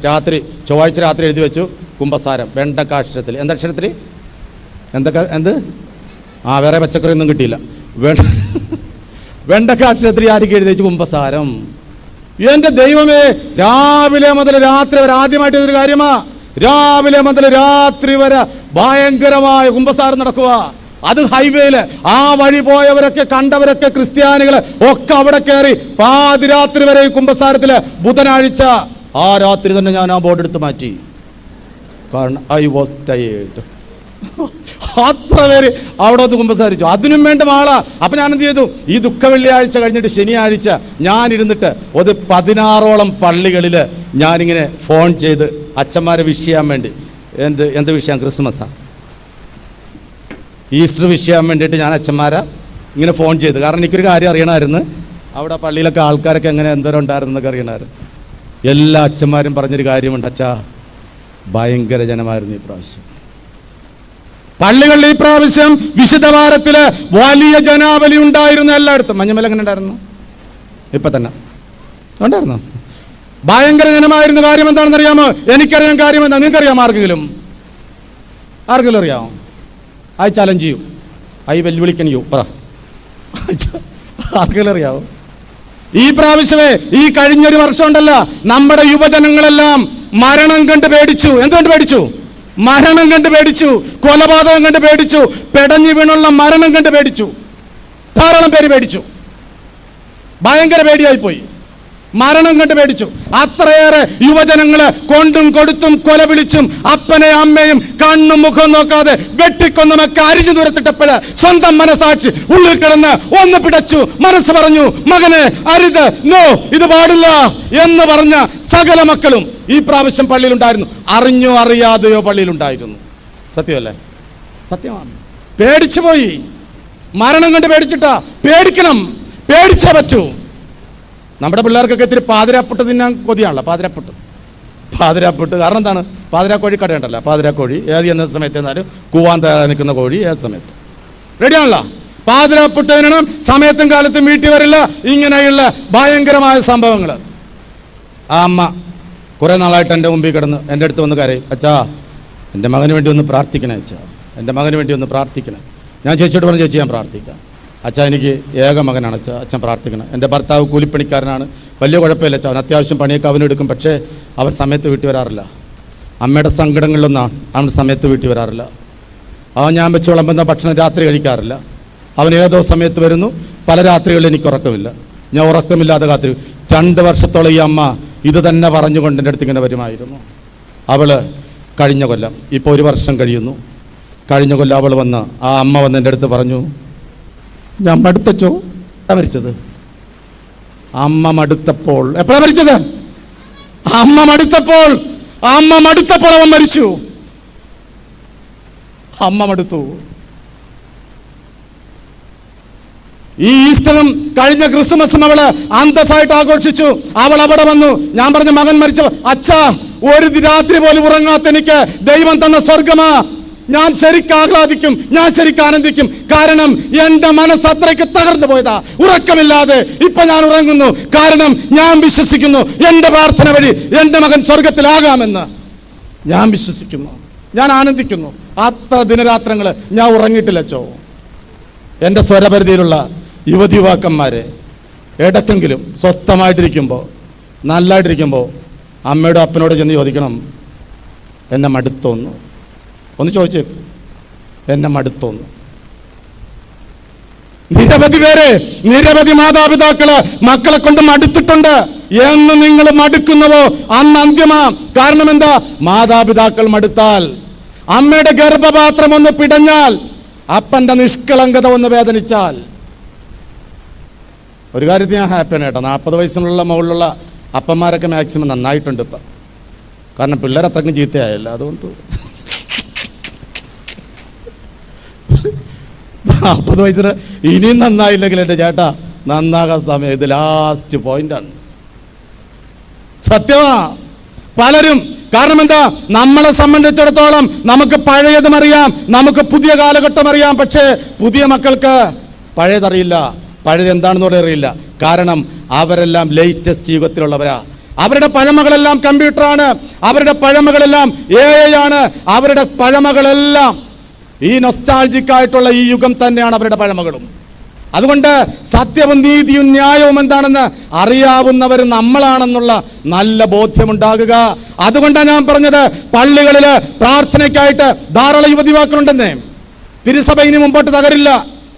രാത്രി ചൊവ്വാഴ്ച രാത്രി എഴുതി വെച്ചു കുമ്പസാരം വെണ്ടക്കാക്ഷരത്തിൽ. എന്തക്ഷരത്തിൽ? വേറെ പച്ചക്കറി ഒന്നും കിട്ടിയില്ല. വെണ്ടക്കാക്ഷരത്തിൽ ആയിരിക്കും എഴുതി വെച്ചു കുമ്പസാരം. എൻ്റെ ദൈവമേ, രാവിലെ മുതൽ രാത്രി വരെ ആദ്യമായിട്ട് ഇതൊരു കാര്യമാ. രാവിലെ മുതൽ രാത്രി വരെ ഭയങ്കരമായ കുമ്പസാരം നടക്കുക. അത് ഹൈവേയില്. ആ വഴി പോയവരൊക്കെ കണ്ടവരൊക്കെ ക്രിസ്ത്യാനികള് ഒക്കെ അവിടെ കയറി പാതിരാത്രി വരെ കുമ്പസാരത്തില്. ബുധനാഴ്ച ആ രാത്രി തന്നെ ഞാൻ ആ ബോർഡ് എടുത്ത് മാറ്റി. കാരണം ഐ വാസ് ടയേർഡ്. അത്ര പേര് അവിടെ ഒന്ന് കുമ്പസാരിച്ചു. അതിനും വേണ്ട ആളാ. അപ്പൊ ഞാൻ എന്ത് ചെയ്തു? ഈ ദുഃഖ വെള്ളിയാഴ്ച കഴിഞ്ഞിട്ട് ശനിയാഴ്ച ഞാൻ ഇരുന്നിട്ട് 16ഓളം പള്ളികളില് ഞാനിങ്ങനെ ഫോൺ ചെയ്ത് അച്ഛന്മാരെ വിഷ് ചെയ്യാൻ വേണ്ടി. എന്ത് വിഷയം? ക്രിസ്മസാ, ഈസ്റ്റർ വിഷ് ചെയ്യാൻ വേണ്ടിയിട്ട് ഞാൻ അച്ഛന്മാരെ ഇങ്ങനെ ഫോൺ ചെയ്ത്. കാരണം എനിക്കൊരു കാര്യം അറിയണമായിരുന്നു, അവിടെ പള്ളിയിലൊക്കെ ആൾക്കാരൊക്കെ എങ്ങനെ എന്തോരം ഉണ്ടായിരുന്നു എന്നൊക്കെ അറിയണമായിരുന്നു. എല്ലാ അച്ഛന്മാരും പറഞ്ഞൊരു കാര്യമുണ്ട്, അച്ഛാ ഭയങ്കര ജനമായിരുന്നു ഈ പ്രാവശ്യം പള്ളികളിൽ. ഈ പ്രാവശ്യം വിശുദ്ധ വാരത്തില് വലിയ ജനാവലി ഉണ്ടായിരുന്നു എല്ലായിടത്തും. മഞ്ഞമല എങ്ങനെ ഉണ്ടായിരുന്നു? ഇപ്പൊ തന്നെ ഉണ്ടായിരുന്നു. ഭയങ്കര ജനമായിരുന്നു. കാര്യം എന്താണെന്ന് അറിയാമോ? എനിക്കറിയാം കാര്യം എന്താ. നിങ്ങൾക്കറിയാമോ? ആർക്കെങ്കിലും അറിയാമോ? ഐ ചലഞ്ച് ചെയ്യൂ, ഐ വെല്ലുവിളിക്കൻ യു പറ. ആർക്കെങ്കിലും അറിയാവോ? ഈ പ്രാവശ്യമേ ഈ കഴിഞ്ഞൊരു വർഷം ഉണ്ടല്ല, നമ്മുടെ യുവജനങ്ങളെല്ലാം മരണം കണ്ട് പേടിച്ചു. എന്തുകൊണ്ട് പേടിച്ചു? മരണം കണ്ട് പേടിച്ചു. കൊലപാതകം കണ്ട് പേടിച്ചു. പെടഞ്ഞു വീണുള്ള മരണം കണ്ട് പേടിച്ചു. ധാരാളം പേര് പേടിച്ചു. ഭയങ്കര പേടിയായിപ്പോയി. മരണം കണ്ട് പേടിച്ചു. അത്രയേറെ യുവജനങ്ങള് കൊണ്ടും കൊടുത്തും കൊല വിളിച്ചും അപ്പനെ അമ്മയും കണ്ണും മുഖം നോക്കാതെ വെട്ടിക്കൊന്നുമൊക്കെ അരിഞ്ഞു ദൂരത്തിട്ടപ്പോഴ് സ്വന്തം മനസാക്ഷി ഉള്ളിൽ കിടന്ന് ഒന്ന് പിടച്ചു. മനസ്സ് പറഞ്ഞു, മകനെ അരുത്, നോ, ഇത് പാടില്ല എന്ന് പറഞ്ഞ സകല മക്കളും ഈ പ്രാവശ്യം പള്ളിയിലുണ്ടായിരുന്നു. അറിഞ്ഞോ അറിയാതെയോ പള്ളിയിലുണ്ടായിരുന്നു. സത്യമല്ലേ? സത്യമാണ്. പേടിച്ചു പോയി. മരണം കണ്ട് പേടിച്ചിട്ടാ. പേടിക്കണം, പേടിച്ചേ പറ്റൂ. നമ്മുടെ പിള്ളേർക്കൊക്കെ ഇത്തിരി പാതിരാപ്പൊട്ട് തിന്നാൻ കൊതിയാണല്ലോ. പാതിരാപ്പൊട്ട് കാരണം എന്താണ്? പാതിരാക്കോഴി കടയുണ്ടല്ലോ. പാതിരാക്കോഴി ഏത് എന്ന സമയത്ത് എന്നാലും കൂവാൻ തയ്യാറായി നിൽക്കുന്ന കോഴി ഏത് സമയത്ത് റെഡിയാണല്ലോ. പാതിരാപ്പൊട്ട് തിന്നണം, സമയത്തും കാലത്തും വീട്ടിൽ വരില്ല. ഇങ്ങനെയുള്ള ഭയങ്കരമായ സംഭവങ്ങൾ. ആ അമ്മ കുറേ നാളായിട്ട് എൻ്റെ മുമ്പിൽ കിടന്ന് എൻ്റെ അടുത്ത് വന്ന് കരയും, അച്ഛാ എൻ്റെ മകന് വേണ്ടി ഒന്ന് പ്രാർത്ഥിക്കണേ, അച്ഛാ എൻ്റെ മകന് വേണ്ടി ഒന്ന് പ്രാർത്ഥിക്കണം. ഞാൻ ചേച്ചിയോട് പറഞ്ഞു, ചേച്ചി ഞാൻ പ്രാർത്ഥിക്കാം. അച്ഛാ എനിക്ക് ഏക മകനാണ് അച്ഛാ, അച്ഛൻ പ്രാർത്ഥിക്കണം. എൻ്റെ ഭർത്താവ് കൂലിപ്പണിക്കാരനാണ്, വലിയ കുഴപ്പമില്ല അച്ഛാ, അവൻ അത്യാവശ്യം പണിയൊക്കെ അവനെടുക്കും, പക്ഷേ അവൻ സമയത്ത് വീട്ടിൽ വരാറില്ല. അമ്മയുടെ സങ്കടങ്ങളിലൊന്നും അവൻ സമയത്ത് വീട്ടിൽ വരാറില്ല. അവൻ ഞാൻ വെച്ച് വിളമ്പുന്ന ഭക്ഷണം രാത്രി കഴിക്കാറില്ല. അവൻ ഏതോ സമയത്ത് വരുന്നു. പല രാത്രികളിൽ എനിക്ക് ഉറക്കമില്ല. ഞാൻ ഉറക്കമില്ലാതെ കാത്തിരി 2 വർഷത്തോളം ഈ അമ്മ ഇത് തന്നെ പറഞ്ഞുകൊണ്ട് എൻ്റെ അടുത്ത് ഇങ്ങനെ വരുമായിരുന്നു. അവൾ കഴിഞ്ഞ കൊല്ലം, ഇപ്പോൾ 1 വർഷം കഴിയുന്നു, കഴിഞ്ഞ കൊല്ലം അവൾ വന്ന് ആ അമ്മ വന്ന് എൻ്റെ അടുത്ത് പറഞ്ഞു, ഞാൻ മടുത്തച്ചോ. മരിച്ചത് അമ്മ മടുത്തപ്പോൾ. എപ്പോഴാണ് മരിച്ചത്? അമ്മ മടുത്തപ്പോൾ അവൻ മരിച്ചു. അമ്മ മടുത്തു. ഈ ഈസ്റ്ററും കഴിഞ്ഞ ക്രിസ്മസും അവള് അന്തസ്സായിട്ട് ആഘോഷിച്ചു. അവൾ അവിടെ വന്നു. ഞാൻ പറഞ്ഞു, മകൻ മരിച്ച അച്ഛാ, ഒരു രാത്രി പോലും ഉറങ്ങാത്ത എനിക്ക് ദൈവം തന്ന സ്വർഗമാ. ഞാൻ ശരിക്കും ആഹ്ലാദിക്കും, ഞാൻ ശരിക്കും ആനന്ദിക്കും. കാരണം എൻ്റെ മനസ്സ് അത്രയ്ക്ക് തകർന്നു പോയതാ. ഉറക്കമില്ലാതെ ഇപ്പൊ ഞാൻ ഉറങ്ങുന്നു. കാരണം ഞാൻ വിശ്വസിക്കുന്നു എൻ്റെ പ്രാർത്ഥന വഴി എൻ്റെ മകൻ സ്വർഗത്തിലാകാമെന്ന് ഞാൻ വിശ്വസിക്കുന്നു. ഞാൻ ആനന്ദിക്കുന്നു. അത്ര ദിനരാത്രങ്ങൾ ഞാൻ ഉറങ്ങിയിട്ടില്ലച്ചോ. എൻ്റെ സ്വരപരിധിയിലുള്ള യുവതിയുവാക്കന്മാരെ, ഇടയ്ക്കെങ്കിലും സ്വസ്ഥമായിട്ടിരിക്കുമ്പോൾ, നല്ലതായിട്ടിരിക്കുമ്പോൾ അമ്മയോടും അപ്പനോട് ചെന്ന് ചോദിക്കണം, എന്നെ മടുത്തോന്നു. ഒന്ന് ചോദിച്ചേക്ക്, എന്നെ മടുത്തോന്നു. നിരവധി പേര്, നിരവധി മാതാപിതാക്കള് മക്കളെ കൊണ്ട് മടുത്തിട്ടുണ്ട്. എന്ന് നിങ്ങൾ മടുക്കുന്നുവോ അന്ന് അന്ത്യമാ. കാരണം എന്താ? മാതാപിതാക്കൾ മടുത്താൽ, അമ്മയുടെ ഗർഭപാത്രം ഒന്ന് പിടഞ്ഞാൽ, അപ്പന്റെ നിഷ്കളങ്കത ഒന്ന് വേദനിച്ചാൽ. ഒരു കാര്യത്തിൽ ഞാൻ ഹാപ്പിയാണ് കേട്ടോ. 40 വയസ്സിനുള്ള മുകളിലുള്ള അപ്പന്മാരൊക്കെ മാക്സിമം നന്നായിട്ടുണ്ട് ഇപ്പം. കാരണം പിള്ളേർ അത്രക്കും ചീത്തയായല്ലോ. അതുകൊണ്ട് 40 വയസ്സിന് ഇനിയും നന്നായില്ലെങ്കിൽ എൻ്റെ ചേട്ടാ നന്നാകാൻ സമയം ഇത് ലാസ്റ്റ് പോയിന്റാണ്. സത്യമാ പലരും. കാരണം എന്താ? നമ്മളെ സംബന്ധിച്ചിടത്തോളം നമുക്ക് പഴയതും അറിയാം, നമുക്ക് പുതിയ കാലഘട്ടം അറിയാം. പക്ഷേ പുതിയ മക്കൾക്ക് പഴയതറിയില്ല, പഴയത് എന്താണെന്ന് കൂടെ അറിയില്ല. കാരണം അവരെല്ലാം ലേറ്റസ്റ്റ് യുഗത്തിലുള്ളവരാ. അവരുടെ പഴമകളെല്ലാം കമ്പ്യൂട്ടറാണ്, അവരുടെ പഴമകളെല്ലാം AI ആണ്, അവരുടെ പഴമകളെല്ലാം ഈ നൊസ്റ്റാൾജിക് ആയിട്ടുള്ള ഈ യുഗം തന്നെയാണ് അവരുടെ പഴമകളും. അതുകൊണ്ട് സത്യവും നീതിയും ന്യായവും എന്താണെന്ന് അറിയാവുന്നവർ നമ്മളാണെന്നുള്ള നല്ല ബോധ്യമുണ്ടാകുക. അതുകൊണ്ടാണ് ഞാൻ പറഞ്ഞത്, പള്ളികളിൽ പ്രാർത്ഥനയ്ക്കായിട്ട് ധാരാളം യുവതിവാക്കളുണ്ടെന്നേ. തിരുസഭ ഇനി മുമ്പോട്ട് തകരില്ല.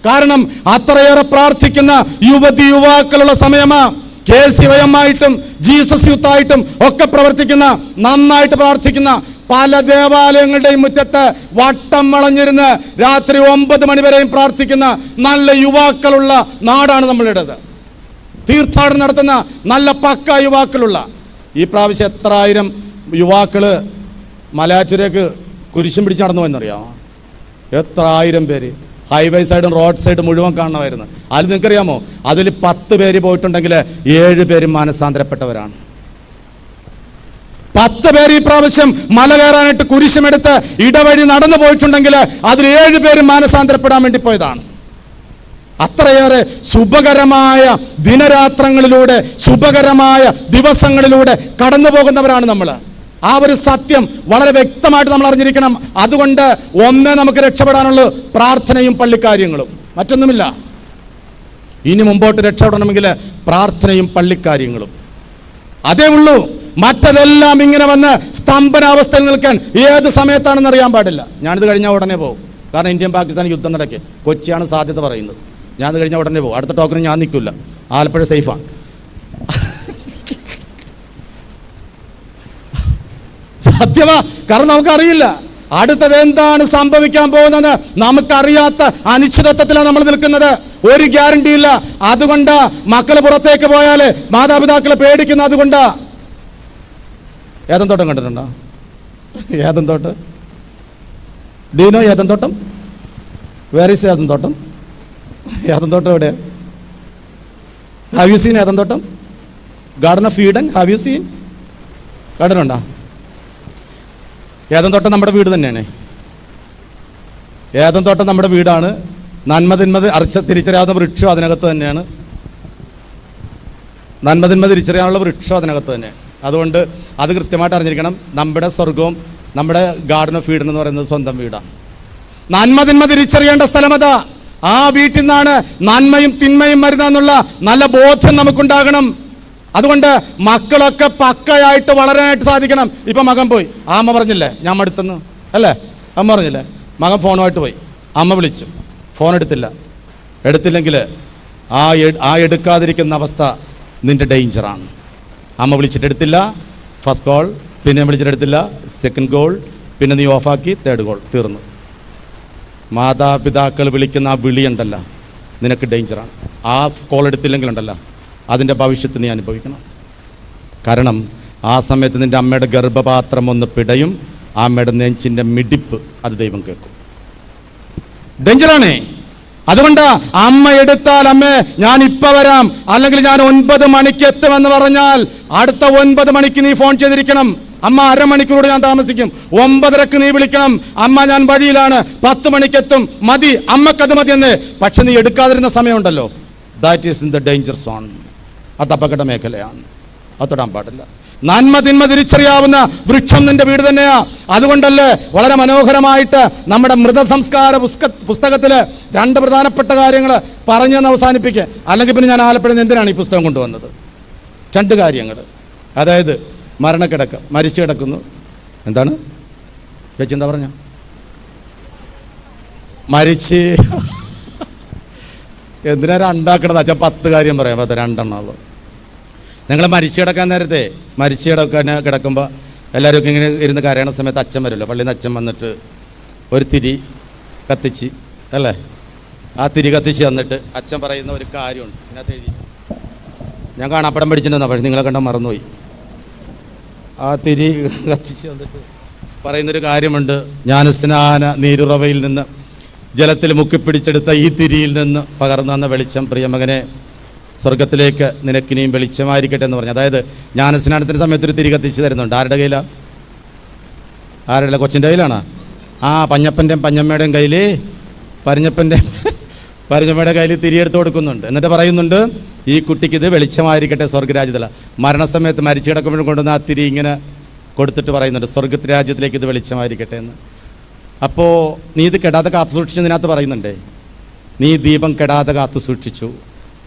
കാരണം അത്രയേറെ പ്രാർത്ഥിക്കുന്ന യുവതി യുവാക്കളുള്ള സമയമാ. KCYM-ആയിട്ടും ജീസസ് യൂത്തായിട്ടും ഒക്കെ പ്രവർത്തിക്കുന്ന, നന്നായിട്ട് പ്രാർത്ഥിക്കുന്ന പല ദേവാലയങ്ങളുടെയും മുറ്റത്ത് വട്ടം വളഞ്ഞിരുന്ന് രാത്രി 9 മണി വരെയും പ്രാർത്ഥിക്കുന്ന നല്ല യുവാക്കളുള്ള നാടാണ് നമ്മളുടേത്. തീർത്ഥാടനം നടത്തുന്ന നല്ല പക്ക യുവാക്കളുള്ള. ഈ പ്രാവശ്യം എത്ര ആയിരം യുവാക്കള് മലയാറ്റൂരേക്ക് കുരിശും പിടിച്ച് നടന്നു എന്നറിയാമോ? എത്ര ആയിരം പേര്. ഹൈവേ സൈഡും റോഡ് സൈഡും മുഴുവൻ കാണണമായിരുന്നു. അതിൽ നിങ്ങൾക്കറിയാമോ, അതിൽ 10 പേര് പോയിട്ടുണ്ടെങ്കിൽ 7 പേരും മാനസാന്തരപ്പെട്ടവരാണ്. 10 പേര് ഈ പ്രാവശ്യം മല കയറാനായിട്ട് കുരിശുമെടുത്ത് ഇടവഴി നടന്നു പോയിട്ടുണ്ടെങ്കിൽ അതിൽ 7 പേരും മാനസാന്തരപ്പെടാൻ വേണ്ടി പോയതാണ്. അത്രയേറെ ശുഭകരമായ ദിനരാത്രങ്ങളിലൂടെ, ശുഭകരമായ ദിവസങ്ങളിലൂടെ കടന്നു പോകുന്നവരാണ് നമ്മൾ. ആ ഒരു സത്യം വളരെ വ്യക്തമായിട്ട് നമ്മൾ അറിഞ്ഞിരിക്കണം. അതുകൊണ്ട് ഒന്നേ നമുക്ക് രക്ഷപ്പെടാനുള്ള പ്രാർത്ഥനയും പള്ളിക്കാര്യങ്ങളും, മറ്റൊന്നുമില്ല. ഇനി മുമ്പോട്ട് രക്ഷപ്പെടണമെങ്കിൽ പ്രാർത്ഥനയും പള്ളിക്കാര്യങ്ങളും അതേ ഉള്ളൂ. മറ്റതെല്ലാം ഇങ്ങനെ വന്ന് സ്തംഭനാവസ്ഥയിൽ നിൽക്കാൻ ഏത് സമയത്താണെന്ന് അറിയാൻ പാടില്ല. ഞാനിത് കഴിഞ്ഞാൽ ഉടനെ പോകും. കാരണം ഇന്ത്യയും പാകിസ്ഥാൻ യുദ്ധം നടക്കെ, കൊച്ചിയാണ് സാധ്യത പറയുന്നത്. ഞാനിത് കഴിഞ്ഞാൽ ഉടനെ പോകും. അടുത്ത ടോക്കണിന് ഞാൻ നിൽക്കില്ല. ആലപ്പുഴ സേഫാണ്. സത്യമാ. കാരണം നമുക്കറിയില്ല അടുത്തത് എന്താണ് സംഭവിക്കാൻ പോകുന്നത്. നമുക്കറിയാത്ത അനിശ്ചിതത്വത്തിലാണ് നമ്മൾ നിൽക്കുന്നത്. ഒരു ഗ്യാരണ്ടി ഇല്ല. അതുകൊണ്ട് മക്കൾ പുറത്തേക്ക് പോയാൽ മാതാപിതാക്കളെ പേടിക്കുന്നത്. അതുകൊണ്ടാ. ഏതൻ തോട്ടം കണ്ടിട്ടുണ്ടോ? ഏതൻ തോട്ടം? ഡീനോ ഏതൻ തോട്ടം? വേർ ഈസ് ഏതൻ തോട്ടം? ഏതൻ തോട്ടം എവിടെയാ? ഹാവ് യു സീൻ ഏതൻ തോട്ടം? Garden of Eden have you seen? കണ്ടിട്ടുണ്ടോ? ഏതൻ തോട്ടം നമ്മുടെ വീട് തന്നെയാണ്. ഏതൻ തോട്ടം നമ്മുടെ വീടാണ്. നന്മതിന്മത് തിരിച്ചറിയാവുന്ന വൃക്ഷം അതിനകത്ത് തന്നെയാണ്. നന്മതിന്മ തിരിച്ചറിയാനുള്ള വൃക്ഷം അതിനകത്ത് തന്നെയാണ്. അതുകൊണ്ട് അത് കൃത്യമായിട്ട് അറിഞ്ഞിരിക്കണം. നമ്മുടെ സ്വർഗവും നമ്മുടെ ഗാർഡൻ ഓഫ് ഈഡൻ എന്ന് പറയുന്നത് സ്വന്തം വീടാണ്. നന്മതിന്മ തിരിച്ചറിയേണ്ട സ്ഥലം അതാ. ആ വീട്ടിൽ നിന്നാണ് നന്മയും തിന്മയും വരുന്നതെന്നുള്ള നല്ല ബോധ്യം നമുക്കുണ്ടാകണം. അതുകൊണ്ട് മക്കളൊക്കെ പക്കയായിട്ട് വളരാനായിട്ട് സാധിക്കണം. ഇപ്പം മകൻ പോയി, അമ്മ പറഞ്ഞില്ലേ ഞാൻ മടുത്തെന്ന് അല്ലേ? അമ്മ പറഞ്ഞില്ലേ? മകൻ ഫോണുമായിട്ട് പോയി, അമ്മ വിളിച്ചു, ഫോൺ എടുത്തില്ലെങ്കിൽ ആ എടുക്കാതിരിക്കുന്ന അവസ്ഥ നിൻ്റെ ഡേഞ്ചറാണ്. അമ്മ വിളിച്ചിട്ട് എടുത്തില്ല, ഫസ്റ്റ് കോൾ, പിന്നെ വിളിച്ചിട്ട് എടുത്തില്ല, സെക്കൻഡ് കോൾ, പിന്നെ നീ ഓഫാക്കി, തേർഡ് കോൾ, തീർന്നു. മാതാപിതാക്കൾ വിളിക്കുന്ന ആ വിളിയുണ്ടല്ലോ, നിനക്ക് ഡേഞ്ചറാണ്. ആ കോൾ എടുത്തില്ലെങ്കിലുണ്ടല്ലോ, അതിൻ്റെ ഭവിഷ്യത്ത് നീ അനുഭവിക്കണം. കാരണം ആ സമയത്ത് നിൻ്റെ അമ്മയുടെ ഗർഭപാത്രം ഒന്ന് പിടയും, ആ അമ്മയുടെ നെഞ്ചിൻ്റെ മിടിപ്പ് അത് ദൈവം കേൾക്കും. ഡേഞ്ചറാണേ. അതുകൊണ്ട് അമ്മ എടുത്താൽ, അമ്മേ ഞാൻ ഇപ്പം വരാം, അല്ലെങ്കിൽ ഞാൻ 9 മണിക്ക് എത്തുമെന്ന് പറഞ്ഞാൽ അടുത്ത 9 മണിക്ക് നീ ഫോൺ ചെയ്തിരിക്കണം. അമ്മ അരമണിക്കൂറോടെ ഞാൻ താമസിക്കും, 9:30 നീ വിളിക്കണം, അമ്മ ഞാൻ വഴിയിലാണ്, 10 മണിക്കെത്തും, മതി, അമ്മക്കത് മതി എന്ന്. പക്ഷെ നീ എടുക്കാതിരുന്ന സമയമുണ്ടല്ലോ, that is in the danger zone. അത് അപകട മേഖലയാണ്, അത് തൊടാൻ പാടില്ല. നന്മ തിന്മ തിരിച്ചറിയാവുന്ന വൃക്ഷം നിന്റെ വീട് തന്നെയാ. അതുകൊണ്ടല്ലേ വളരെ മനോഹരമായിട്ട് നമ്മുടെ മൃതസംസ്കാര പുസ്തകത്തില് 2 പ്രധാനപ്പെട്ട കാര്യങ്ങൾ പറഞ്ഞെന്ന് അവസാനിപ്പിക്കുക. അല്ലെങ്കിൽ പിന്നെ ഞാൻ ആലപ്പുഴയിൽ നിന്ന് എന്തിനാണ് ഈ പുസ്തകം കൊണ്ടുവന്നത്? 2 കാര്യങ്ങൾ. അതായത് മരണക്കിടക്ക, മരിച്ചു കിടക്കുന്നു. എന്താണ് ചേച്ചി എന്താ പറഞ്ഞ? മരിച്ച് എന്തിനാ 2 ആക്കണത്? അച്ഛൻ 10 കാര്യം പറയാം. 2 എണ്ണമുള്ളൂ. നിങ്ങൾ മരിച്ചു കിടക്കാൻ നേരത്തെ മരിച്ചു കിടക്കുമ്പോൾ എല്ലാവരും ഇങ്ങനെ ഇരുന്ന് കരയണ സമയത്ത് അച്ഛൻ വരുമല്ലോ. പള്ളിയിൽ നിന്ന് അച്ഛൻ വന്നിട്ട് ഒരു തിരി കത്തിച്ച് അല്ലേ, ആ തിരി കത്തിച്ച് തന്നിട്ട് അച്ഛൻ പറയുന്ന ഒരു കാര്യമുണ്ട്. ഇതിനകത്ത് എഴുതി, ഞാൻ കാണാപ്പടം പഠിച്ചിട്ടുണ്ടെന്നാ, പക്ഷേ നിങ്ങളെ കണ്ടാൽ മറന്നുപോയി. ആ തിരി കത്തിച്ച് തന്നിട്ട് പറയുന്നൊരു കാര്യമുണ്ട്. ജ്ഞാനസ്നാന നീരുറവയിൽ നിന്ന് ജലത്തിൽ മുക്കിപ്പിടിച്ചെടുത്ത ഈ തിരിയിൽ നിന്ന് പകർന്നു തന്ന വെളിച്ചം പ്രിയമകനെ സ്വർഗത്തിലേക്ക് നിനക്കിനിയും വെളിച്ചമായിരിക്കട്ടെ എന്ന് പറഞ്ഞു. അതായത് ജ്ഞാനസ്നാനത്തിൻ്റെ സമയത്തൊരു തിരി കത്തിച്ച് തരുന്നുണ്ട്. ആരുടെ കയ്യിലാണ്? ആരുടെ? കൊച്ചിൻ്റെ കയ്യിലാണ്. ആ പഞ്ഞപ്പൻ്റെയും പഞ്ഞമ്മയുടെയും കയ്യിൽ, പരിഞ്ഞമ്മയുടെ കയ്യിൽ തിരിയെടുത്ത് കൊടുക്കുന്നുണ്ട്. എന്നിട്ട് പറയുന്നുണ്ട്, ഈ കുട്ടിക്ക് ഇത് വെളിച്ചമായിരിക്കട്ടെ സ്വർഗരാജ്യത്തില. മരണസമയത്ത് മരിച്ചു കിടക്കുമ്പോഴും കൊണ്ടുവന്ന് ആ തിരി ഇങ്ങനെ കൊടുത്തിട്ട് പറയുന്നുണ്ട്, സ്വർഗരാജ്യത്തിലേക്ക് ഇത് വെളിച്ചമായിരിക്കട്ടെ എന്ന്. അപ്പോൾ നീ ഇത് കെടാതെ കാത്തു സൂക്ഷിച്ചതിനകത്ത് പറയുന്നുണ്ടേ, നീ ദീപം കെടാതെ കാത്തു സൂക്ഷിച്ചു.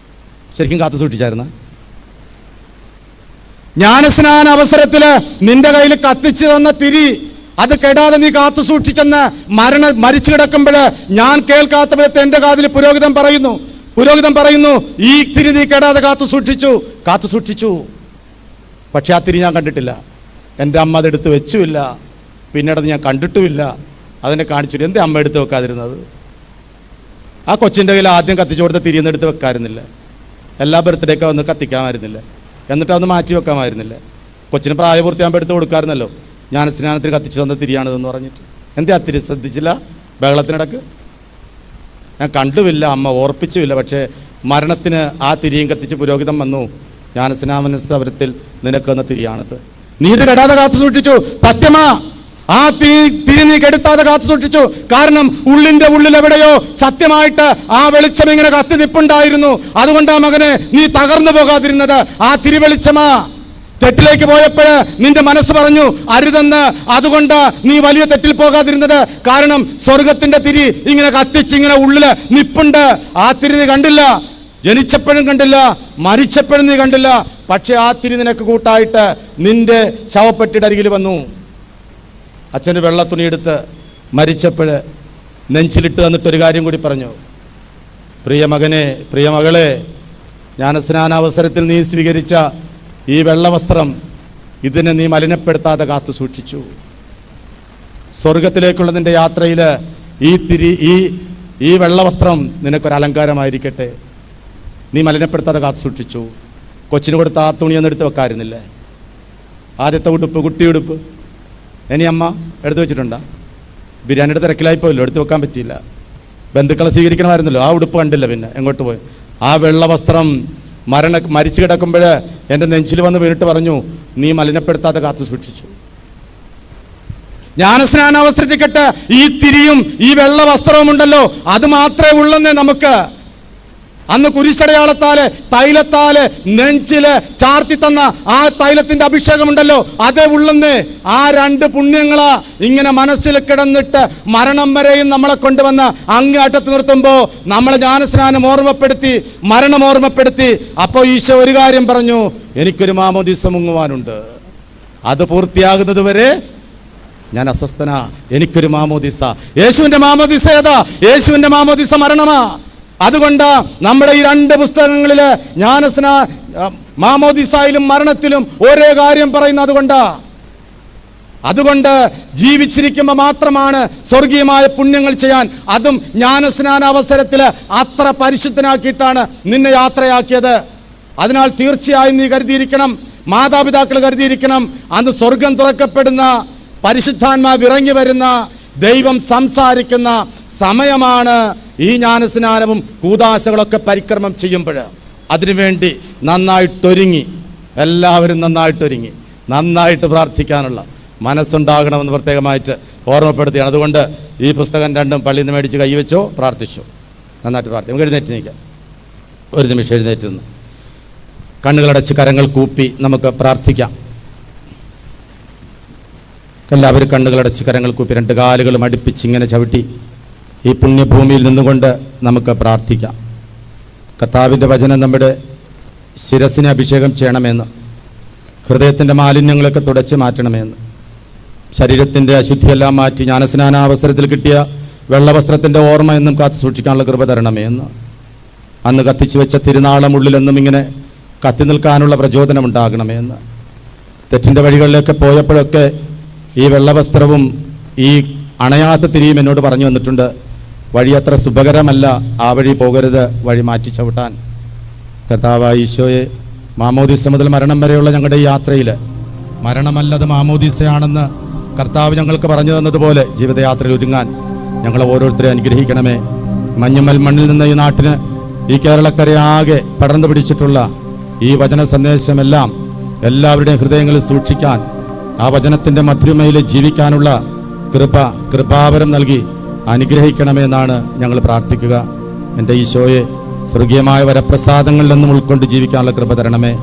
ശരിക്കും കാത്തു സൂക്ഷിച്ചായിരുന്ന? ജ്ഞാനസ്നാന അവസരത്തിൽ നിന്റെ കയ്യിൽ കത്തിച്ചു തന്ന തിരി അത് കെടാതെ നീ കാത്തു സൂക്ഷിച്ചെന്ന് മരിച്ചു കിടക്കുമ്പോൾ ഞാൻ കേൾക്കാത്ത വിധത്തെ എൻ്റെ കാതിൽ പുരോഹിതൻ പറയുന്നു, ഈ തിരി നീ കെടാതെ കാത്തു സൂക്ഷിച്ചു. പക്ഷെ ആ തിരി ഞാൻ കണ്ടിട്ടില്ല. എൻ്റെ അമ്മ അതെടുത്ത് വെച്ചുമില്ല, പിന്നീട് ഞാൻ കണ്ടിട്ടുമില്ല. അതിനെ കാണിച്ചിട്ട് എന്തേ അമ്മ എടുത്ത് വെക്കാതിരുന്നത്? ആ കൊച്ചിൻ്റെ കയ്യിൽ ആദ്യം കത്തിച്ചു കൊടുത്ത തിരിയൊന്നും എടുത്ത് വെക്കാമായിരുന്നില്ല? എല്ലാ ബർത്ത്ഡേക്ക് വന്ന് കത്തിക്കാമായിരുന്നില്ല? എന്നിട്ട് അതൊന്ന് മാറ്റി വെക്കാമായിരുന്നില്ല? കൊച്ചിന് പ്രായപൂർത്തിയാകുമ്പോൾ എടുത്ത് കൊടുക്കാമായിരുന്നല്ലോ. ജ്ഞാനസ്നാനത്തിന് കത്തിച്ചു തന്ന തിരിയാണിതെന്ന് പറഞ്ഞിട്ട് എന്തേ ആ തിരി ശ്രദ്ധിച്ചില്ല? ബഹളത്തിനിടക്ക് ഞാൻ കണ്ടുമില്ല, അമ്മ ഓർപ്പിച്ചുമില്ല. പക്ഷേ മരണത്തിന് ആ തിരിയും കത്തിച്ച് പുരോഹിതൻ വന്നു, ജ്ഞാനസ്നാന സവരത്തിൽ നിനക്ക് വന്ന തിരിയാണിത്, നീ ഇത് കെടാതെ കാത്തു സൂക്ഷിച്ചു. പത്യമാ, ആ തിരി നീ കെടുത്താതെ കാത്തു സൂക്ഷിച്ചു. കാരണം ഉള്ളിൻ്റെ ഉള്ളിൽ എവിടെയോ സത്യമായിട്ട് ആ വെളിച്ചം ഇങ്ങനെ കത്തി നിപ്പുണ്ടായിരുന്നു. അതുകൊണ്ടാ മകനെ നീ തകർന്നു പോകാതിരുന്നത്. ആ തിരി വെളിച്ചമാ. തെറ്റിലേക്ക് പോയപ്പോൾ നിന്റെ മനസ്സ് പറഞ്ഞു അരുതെന്ന്. അതുകൊണ്ട് നീ വലിയ തെറ്റിൽ പോകാതിരുന്നത്. കാരണം സ്വർഗത്തിന്റെ തിരി ഇങ്ങനെ കത്തിച്ചിങ്ങനെ ഉള്ളില് നിപ്പുണ്ട്. ആ തിരി നീ കണ്ടില്ല, ജനിച്ചപ്പോഴും കണ്ടില്ല, മരിച്ചപ്പോഴും നീ കണ്ടില്ല. പക്ഷെ ആ തിരി നിനക്ക് കൂട്ടായിട്ട് നിന്റെ ശവപ്പെട്ടിയുടെ അരികിൽ വന്നു. അച്ഛന് വെള്ള തുണിയെടുത്ത് മരിച്ചപ്പോൾ നെഞ്ചിലിട്ട് തന്നിട്ടൊരു കാര്യം കൂടി പറഞ്ഞു, പ്രിയ മകനെ, പ്രിയ മകളെ, ജ്ഞാനസ്നാനാവസരത്തിൽ നീ സ്വീകരിച്ച ഈ വെള്ളവസ്ത്രം ഇതിനെ നീ മലിനപ്പെടുത്താതെ കാത്തു സൂക്ഷിച്ചു. സ്വർഗത്തിലേക്കുള്ള നിന്റെ യാത്രയിൽ ഈ തിരി, ഈ വെള്ളവസ്ത്രം നിനക്കൊരു അലങ്കാരമായിരിക്കട്ടെ. നീ മലിനപ്പെടുത്താതെ കാത്തു സൂക്ഷിച്ചു. കൊച്ചിന് കൊടുത്ത ആ തുണിയൊന്നും എടുത്ത് വെക്കാമായിരുന്നില്ലേ? ആദ്യത്തെ ഉടുപ്പ്, കുട്ടിയുടുപ്പ്, ഇനി അമ്മ എടുത്തു വെച്ചിട്ടുണ്ടോ? ബിരിയാണിയുടെ തിരക്കിലായിപ്പോയല്ലോ, എടുത്തു വെക്കാൻ പറ്റിയില്ല. ബന്ധുക്കളെ സ്വീകരിക്കണമായിരുന്നല്ലോ, ആ ഉടുപ്പ് കണ്ടില്ല. പിന്നെ എങ്ങോട്ട് പോയി? ആ വെള്ളവസ്ത്രം മരിച്ചു കിടക്കുമ്പോൾ എൻ്റെ നെഞ്ചിൽ വന്ന് വീണിട്ട് പറഞ്ഞു, നീ മലിനപ്പെടുത്താതെ കാത്തു സൂക്ഷിച്ചു. ജ്ഞാനസ്നാനാവസരത്തിൽ കെട്ട് ഈ തിരിയും ഈ വെള്ള വസ്ത്രവും ഉണ്ടല്ലോ, അത് മാത്രമേ ഉള്ളെന്നേ നമുക്ക്. അന്ന് കുരിശടയാളത്താല് തൈലത്താല് നെഞ്ചില് ചാർത്തി തന്ന ആ തൈലത്തിന്റെ അഭിഷേകമുണ്ടല്ലോ, അതേ ഉള്ളെന്നേ. ആ 2 പുണ്യങ്ങളാ ഇങ്ങനെ മനസ്സിൽ കിടന്നിട്ട് മരണം വരെയും നമ്മളെ കൊണ്ടുവന്ന് അങ്ങേയറ്റത്ത് നിർത്തുമ്പോൾ നമ്മളെ ജ്ഞാനസ്നാനം ഓർമ്മപ്പെടുത്തി, മരണം ഓർമ്മപ്പെടുത്തി. അപ്പോൾ ഈശോ ഒരു കാര്യം പറഞ്ഞു, എനിക്കൊരു മാമോദീസ മുങ്ങുവാനുണ്ട്, അത് പൂർത്തിയാകുന്നത് വരെ ഞാൻ അസ്വസ്ഥനാ. എനിക്കൊരു മാമോദീസ. യേശുവിന്റെ മാമോദീസ ഏതാ? യേശുവിന്റെ മാമോദീസ മരണമാ. അതുകൊണ്ട് നമ്മുടെ ഈ 2 പുസ്തകങ്ങളില് മാമോദീസായിലും മരണത്തിലും ഒരേ കാര്യം പറയുന്നത്. അതുകൊണ്ട് ജീവിച്ചിരിക്കുമ്പോൾ മാത്രമാണ് സ്വർഗീയമായ പുണ്യങ്ങൾ ചെയ്യാൻ. അതും ജ്ഞാനസ്നാന അവസരത്തിൽ അത്ര പരിശുദ്ധനാക്കിയിട്ടാണ് നിന്നെ യാത്രയാക്കിയത്. അതിനാൽ തീർച്ചയായും നീ കരുതിയിരിക്കണം, മാതാപിതാക്കൾ കരുതിയിരിക്കണം, അന്ന് സ്വർഗം തുറക്കപ്പെടുന്ന, പരിശുദ്ധാത്മാവ് ഇറങ്ങി വരുന്ന, ദൈവം സംസാരിക്കുന്ന സമയമാണ് ഈ ജ്ഞാനസ്നാനവും കൂദാശകളൊക്കെ പരിക്രമം ചെയ്യുമ്പോൾ. അതിനുവേണ്ടി നന്നായിട്ടൊരുങ്ങി, എല്ലാവരും നന്നായിട്ട് പ്രാർത്ഥിക്കാനുള്ള മനസ്സുണ്ടാകണമെന്ന് പ്രത്യേകമായിട്ട് ഓർമ്മപ്പെടുത്തുകയാണ്. അതുകൊണ്ട് ഈ പുസ്തകം 2 പള്ളിയിൽ നിന്ന് മേടിച്ച് കൈവച്ചോ, പ്രാർത്ഥിച്ചോ, നന്നായിട്ട് പ്രാർത്ഥിക്കും. നമുക്ക് എഴുന്നേറ്റ് നിൽക്കാം. ഒരു നിമിഷം എഴുന്നേറ്റ് നിന്ന് കണ്ണുകളടച്ച് കരങ്ങൾ കൂപ്പി നമുക്ക് പ്രാർത്ഥിക്കാം. എല്ലാവരും കണ്ണുകളടച്ച് കരങ്ങൾ കൂപ്പി 2 കാലുകളും അടുപ്പിച്ച് ഇങ്ങനെ ചവിട്ടി ഈ പുണ്യഭൂമിയിൽ നിന്നുകൊണ്ട് നമുക്ക് പ്രാർത്ഥിക്കാം. കർത്താവിൻ്റെ വചനം നമ്മുടെ ശിരസിനെ അഭിഷേകം ചെയ്യണമെന്ന്, ഹൃദയത്തിൻ്റെ മാലിന്യങ്ങളൊക്കെ തുടച്ച് മാറ്റണമെന്ന്, ശരീരത്തിൻ്റെ അശുദ്ധിയെല്ലാം മാറ്റി ജ്ഞാനസ്നാനാവസരത്തിൽ കിട്ടിയ വെള്ളവസ്ത്രത്തിൻ്റെ ഓർമ്മ എന്നും കാത്തു സൂക്ഷിക്കാനുള്ള കൃപ തരണമേ എന്ന്, അന്ന് കത്തിച്ചു വെച്ച തിരുനാളമുള്ളിലെന്നും ഇങ്ങനെ കത്തി നിൽക്കാനുള്ള പ്രചോദനം ഉണ്ടാകണമേ എന്ന്, തെറ്റിൻ്റെ വഴികളിലേക്ക് പോയപ്പോഴൊക്കെ ഈ വെള്ളവസ്ത്രവും ഈ അണയാത്ത തിരിയും എന്നോട് പറഞ്ഞു വന്നിട്ടുണ്ട്. വഴി അത്ര സുഖകരമല്ല, ആ വഴി പോകരുത്, വഴി മാറ്റി ചവിട്ടാൻ. കർത്താവായ ഈശോയെ, മാമോദീസ മുതൽ മരണം വരെയുള്ള ഞങ്ങളുടെ ഈ യാത്രയിൽ മരണമല്ലത് മാമോദീസയാണെന്ന് കർത്താവ് ഞങ്ങൾക്ക് പറഞ്ഞു തന്നതുപോലെ ജീവിതയാത്രയിൽ ഒരുങ്ങാൻ ഞങ്ങളെ ഓരോരുത്തരെ അനുഗ്രഹിക്കണമേ. മഞ്ഞുമൽ മണ്ണിൽ നിന്ന് ഈ നാട്ടിന്, ഈ കേരളക്കരയാകെ പടർന്നു പിടിച്ചിട്ടുള്ള ഈ വചന സന്ദേശമെല്ലാം എല്ലാവരുടെയും ഹൃദയങ്ങളിൽ സൂക്ഷിക്കാൻ, ആ വചനത്തിൻ്റെ മധുരമയിൽ ജീവിക്കാനുള്ള കൃപാവരം നൽകി അനുഗ്രഹിക്കണമെന്നാണ് ഞങ്ങൾ പ്രാർത്ഥിക്കുക. എൻ്റെ ഈശോയെ, സ്വർഗീയമായ വരപ്രസാദങ്ങളിൽ നിന്നും ഉൾക്കൊണ്ട് ജീവിക്കാനുള്ള കൃപ തരണമേ.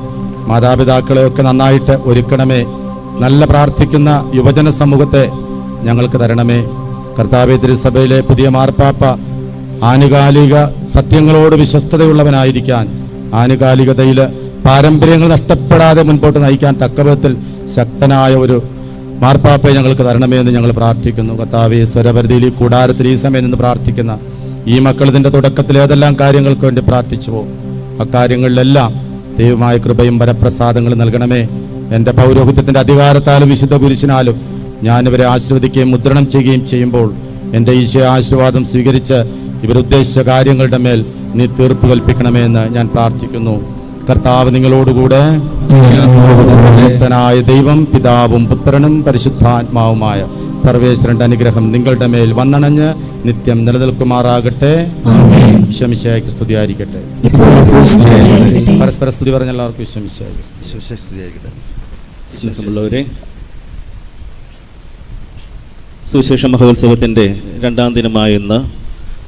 മാതാപിതാക്കളെയൊക്കെ നന്നായിട്ട് ഒരുക്കണമേ. നല്ല പ്രാർത്ഥിക്കുന്ന യുവജന സമൂഹത്തെ ഞങ്ങൾക്ക് തരണമേ. കർത്താവേ, തിരുസഭയിലെ പുതിയ മാർപ്പാപ്പ ആനുകാലിക സത്യങ്ങളോട് വിശ്വസ്തതയുള്ളവനായിരിക്കാൻ, ആനുകാലികതയിൽ പാരമ്പര്യങ്ങൾ നഷ്ടപ്പെടാതെ മുൻപോട്ട് നയിക്കാൻ തക്കവിധത്തിൽ ശക്തനായ ഒരു മാർപ്പാപ്പയെ ഞങ്ങൾക്ക് തരണമേ എന്ന് ഞങ്ങൾ പ്രാർത്ഥിക്കുന്നു. കർത്താവേ, സ്വരപരിധിയിൽ, കൂടാരത്തിൽ ഈ സമയം നിന്ന് പ്രാർത്ഥിക്കുന്ന ഈ മക്കൾ ഇതിൻ്റെ തുടക്കത്തിൽ ഏതെല്ലാം കാര്യങ്ങൾക്ക് വേണ്ടി പ്രാർത്ഥിച്ചുവോ അക്കാര്യങ്ങളിലെല്ലാം ദൈവമായ കൃപയും വരപ്രസാദങ്ങളും നൽകണമേ. എൻ്റെ പൗരോഹിത്യത്തിൻ്റെ അധികാരത്താലും വിശുദ്ധ കുരിശിനാലും ഞാനിവരെ ആശീർവദിക്കുകയും മുദ്രണം ചെയ്യുകയും ചെയ്യുമ്പോൾ എൻ്റെ ഈശോ ആശീർവാദം സ്വീകരിച്ച് ഇവരുദ്ദേശിച്ച കാര്യങ്ങളുടെ മേൽ നീ തീർപ്പ് കൽപ്പിക്കണമേ എന്ന് ഞാൻ പ്രാർത്ഥിക്കുന്നു. കർത്താവ് നിങ്ങളോടുകൂടെ. സർവശക്തനായ ദൈവം, പിതാവും പുത്രനും പരിശുദ്ധാത്മാവുമായ സർവേശ്വരന്റെ അനുഗ്രഹം നിങ്ങളുടെ മേൽ വന്നണഞ്ഞ് നിത്യം നിലനിൽക്കുമാറാകട്ടെ. ഈശോമിശിഹായ്ക്ക് സ്തുതിയായിരിക്കട്ടെ. പരസ്പര സ്തുതി പറഞ്ഞ എല്ലാവർക്കും ഈശോമിശിഹായ്ക്ക് സ്തുതിയായിരിക്കട്ടെ. സ്നേഹമുള്ളവരെ, സുവിശേഷ മഹോത്സവത്തിൻ്റെ 2ാം ദിനമായ ഇന്ന്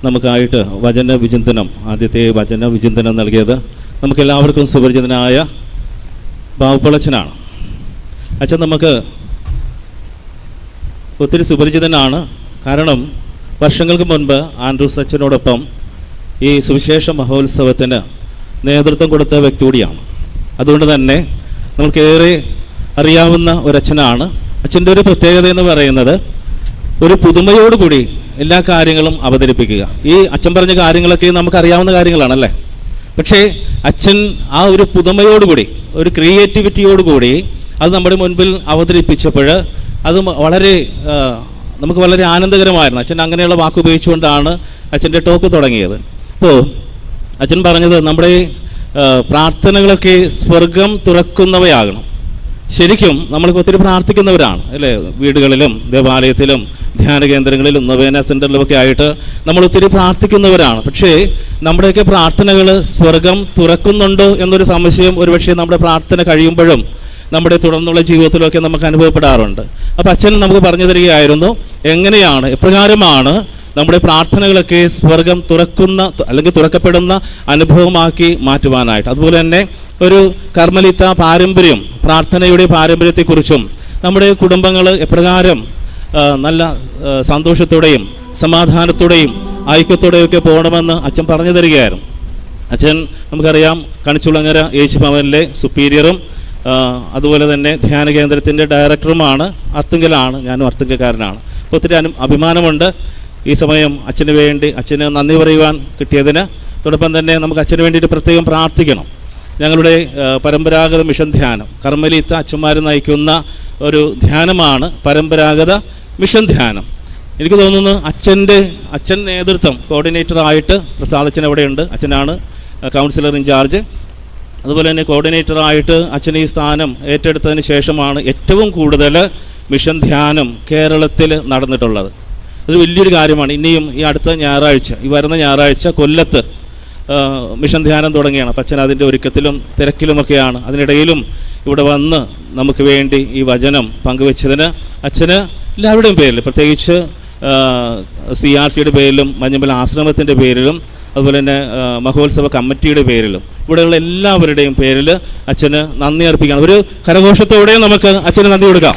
നമുക്കായിട്ട് വചന വിചിന്തനം, ആദ്യത്തെ വചന വിചിന്തനം നൽകിയത് നമുക്കെല്ലാവർക്കും സുപരിചിതനായ ബാവുപ്പളച്ചനാണ്. അച്ഛൻ നമുക്ക് ഒത്തിരി സുപരിചിതനാണ്. കാരണം വർഷങ്ങൾക്ക് മുൻപ് ആൻഡ്രൂസ് അച്ഛനോടൊപ്പം ഈ സുവിശേഷ മഹോത്സവത്തിന് നേതൃത്വം കൊടുത്ത വ്യക്തി കൂടിയാണ്. അതുകൊണ്ട് തന്നെ നമുക്കേറെ അറിയാവുന്ന ഒരച്ഛനാണ്. അച്ഛൻ്റെ ഒരു പ്രത്യേകത എന്ന് പറയുന്നത് ഒരു പുതുമയോടുകൂടി എല്ലാ കാര്യങ്ങളും അവതരിപ്പിക്കുക. ഈ അച്ഛൻ പറഞ്ഞ കാര്യങ്ങളൊക്കെ നമുക്കറിയാവുന്ന കാര്യങ്ങളാണല്ലേ. പക്ഷേ അച്ഛൻ ആ ഒരു പുതുമയോടുകൂടി, ഒരു ക്രിയേറ്റിവിറ്റിയോടുകൂടി അത് നമ്മുടെ മുൻപിൽ അവതരിപ്പിച്ചപ്പോൾ അത് നമുക്ക് വളരെ ആനന്ദകരമായിരുന്നു. അച്ഛൻ അങ്ങനെയുള്ള വാക്ക് ഉപയോഗിച്ചുകൊണ്ടാണ് അച്ഛൻ്റെ ടോക്ക് തുടങ്ങിയത്. അപ്പോൾ അച്ഛൻ പറഞ്ഞത് നമ്മുടെ പ്രാർത്ഥനകളൊക്കെ സ്വർഗം തുറക്കുന്നവയാകണം. ശരിക്കും നമ്മൾക്ക് ഒത്തിരി പ്രാർത്ഥിക്കുന്നവരാണ് അല്ലേ. വീടുകളിലും ദേവാലയത്തിലും ധ്യാന കേന്ദ്രങ്ങളിലും നൊവേന സെൻ്ററിലുമൊക്കെ ആയിട്ട് നമ്മൾ ഒത്തിരി പ്രാർത്ഥിക്കുന്നവരാണ്. പക്ഷേ നമ്മുടെയൊക്കെ പ്രാർത്ഥനകൾ സ്വർഗം തുറക്കുന്നുണ്ടോ എന്നൊരു സംശയം ഒരുപക്ഷെ നമ്മുടെ പ്രാർത്ഥന കഴിയുമ്പോഴും നമ്മുടെ തുടർന്നുള്ള ജീവിതത്തിലൊക്കെ നമുക്ക് അനുഭവപ്പെടാറുണ്ട്. അപ്പോൾ അച്ഛൻ നമുക്ക് പറഞ്ഞു തരികയായിരുന്നു എങ്ങനെയാണ്, എപ്രകാരമാണ് നമ്മുടെ പ്രാർത്ഥനകളൊക്കെ സ്വർഗം തുറക്കുന്ന അല്ലെങ്കിൽ തുറക്കപ്പെടുന്ന അനുഭവമാക്കി മാറ്റുവാനായിട്ട്. അതുപോലെ തന്നെ ഒരു കർമ്മലിത്ത പാരമ്പര്യം, പ്രാർത്ഥനയുടെ പാരമ്പര്യത്തെക്കുറിച്ചും നമ്മുടെ കുടുംബങ്ങൾ എപ്രകാരം നല്ല സന്തോഷത്തോടെയും സമാധാനത്തോടെയും ഐക്യത്തോടെയൊക്കെ പോകണമെന്ന് അച്ഛൻ പറഞ്ഞു തരികയായിരുന്നു. അച്ഛൻ നമുക്കറിയാം കണിച്ചുളങ്ങര ഏച്ചി ഭവനിലെ സുപ്പീരിയറും അതുപോലെ തന്നെ ധ്യാന കേന്ദ്രത്തിൻ്റെ ഡയറക്ടറുമാണ്. അർത്തുങ്കലാണ്, ഞാനും അർത്തുങ്കക്കാരനാണ്. അപ്പോൾ ഒത്തിരി അഭിമാനമുണ്ട് ഈ സമയം അച്ഛന് വേണ്ടി, അച്ഛന് നന്ദി പറയുവാൻ കിട്ടിയതിന്. അതോടൊപ്പം തന്നെ നമുക്ക് അച്ഛന് വേണ്ടിയിട്ട് പ്രത്യേകം പ്രാർത്ഥിക്കണം. ഞങ്ങളുടെ പരമ്പരാഗത മിഷൻ ധ്യാനം, കർമ്മലിത്ത അച്ഛന്മാർ നയിക്കുന്ന ഒരു ധ്യാനമാണ് പരമ്പരാഗത മിഷൻ ധ്യാനം. എനിക്ക് തോന്നുന്നു അച്ഛൻ നേതൃത്വം കോർഡിനേറ്ററായിട്ട് പ്രസാദ് അവിടെയുണ്ട്. അച്ഛനാണ് കൗൺസിലർ ഇൻചാർജ്. അതുപോലെ തന്നെ കോർഡിനേറ്ററായിട്ട് അച്ഛൻ ഈ സ്ഥാനം ഏറ്റെടുത്തതിന് ശേഷമാണ് ഏറ്റവും കൂടുതൽ മിഷൻ ധ്യാനം കേരളത്തിൽ നടന്നിട്ടുള്ളത്. അത് വലിയൊരു കാര്യമാണ്. ഇനിയും ഈ അടുത്ത ഞായറാഴ്ച, ഈ വരുന്ന ഞായറാഴ്ച കൊല്ലത്ത് മിഷൻ ധ്യാനം തുടങ്ങിയാണ്. അപ്പം അച്ഛൻ അതിൻ്റെ ഒരുക്കത്തിലും തിരക്കിലുമൊക്കെയാണ്. അതിനിടയിലും ഇവിടെ വന്ന് നമുക്ക് വേണ്ടി ഈ വചനം പങ്കുവെച്ചതിന് അച്ഛന് എല്ലാവരുടെയും പേരിൽ, പ്രത്യേകിച്ച് CRCയുടെ പേരിലും മഞ്ഞമ്പൽ ആശ്രമത്തിൻ്റെ പേരിലും അതുപോലെ തന്നെ മഹോത്സവ കമ്മിറ്റിയുടെ പേരിലും ഇവിടെയുള്ള എല്ലാവരുടെയും പേരിൽ അച്ഛന് നന്ദി അർപ്പിക്കണം. ഒരു കരഘോഷത്തോടെ നമുക്ക് അച്ഛന് നന്ദി കൊടുക്കാം.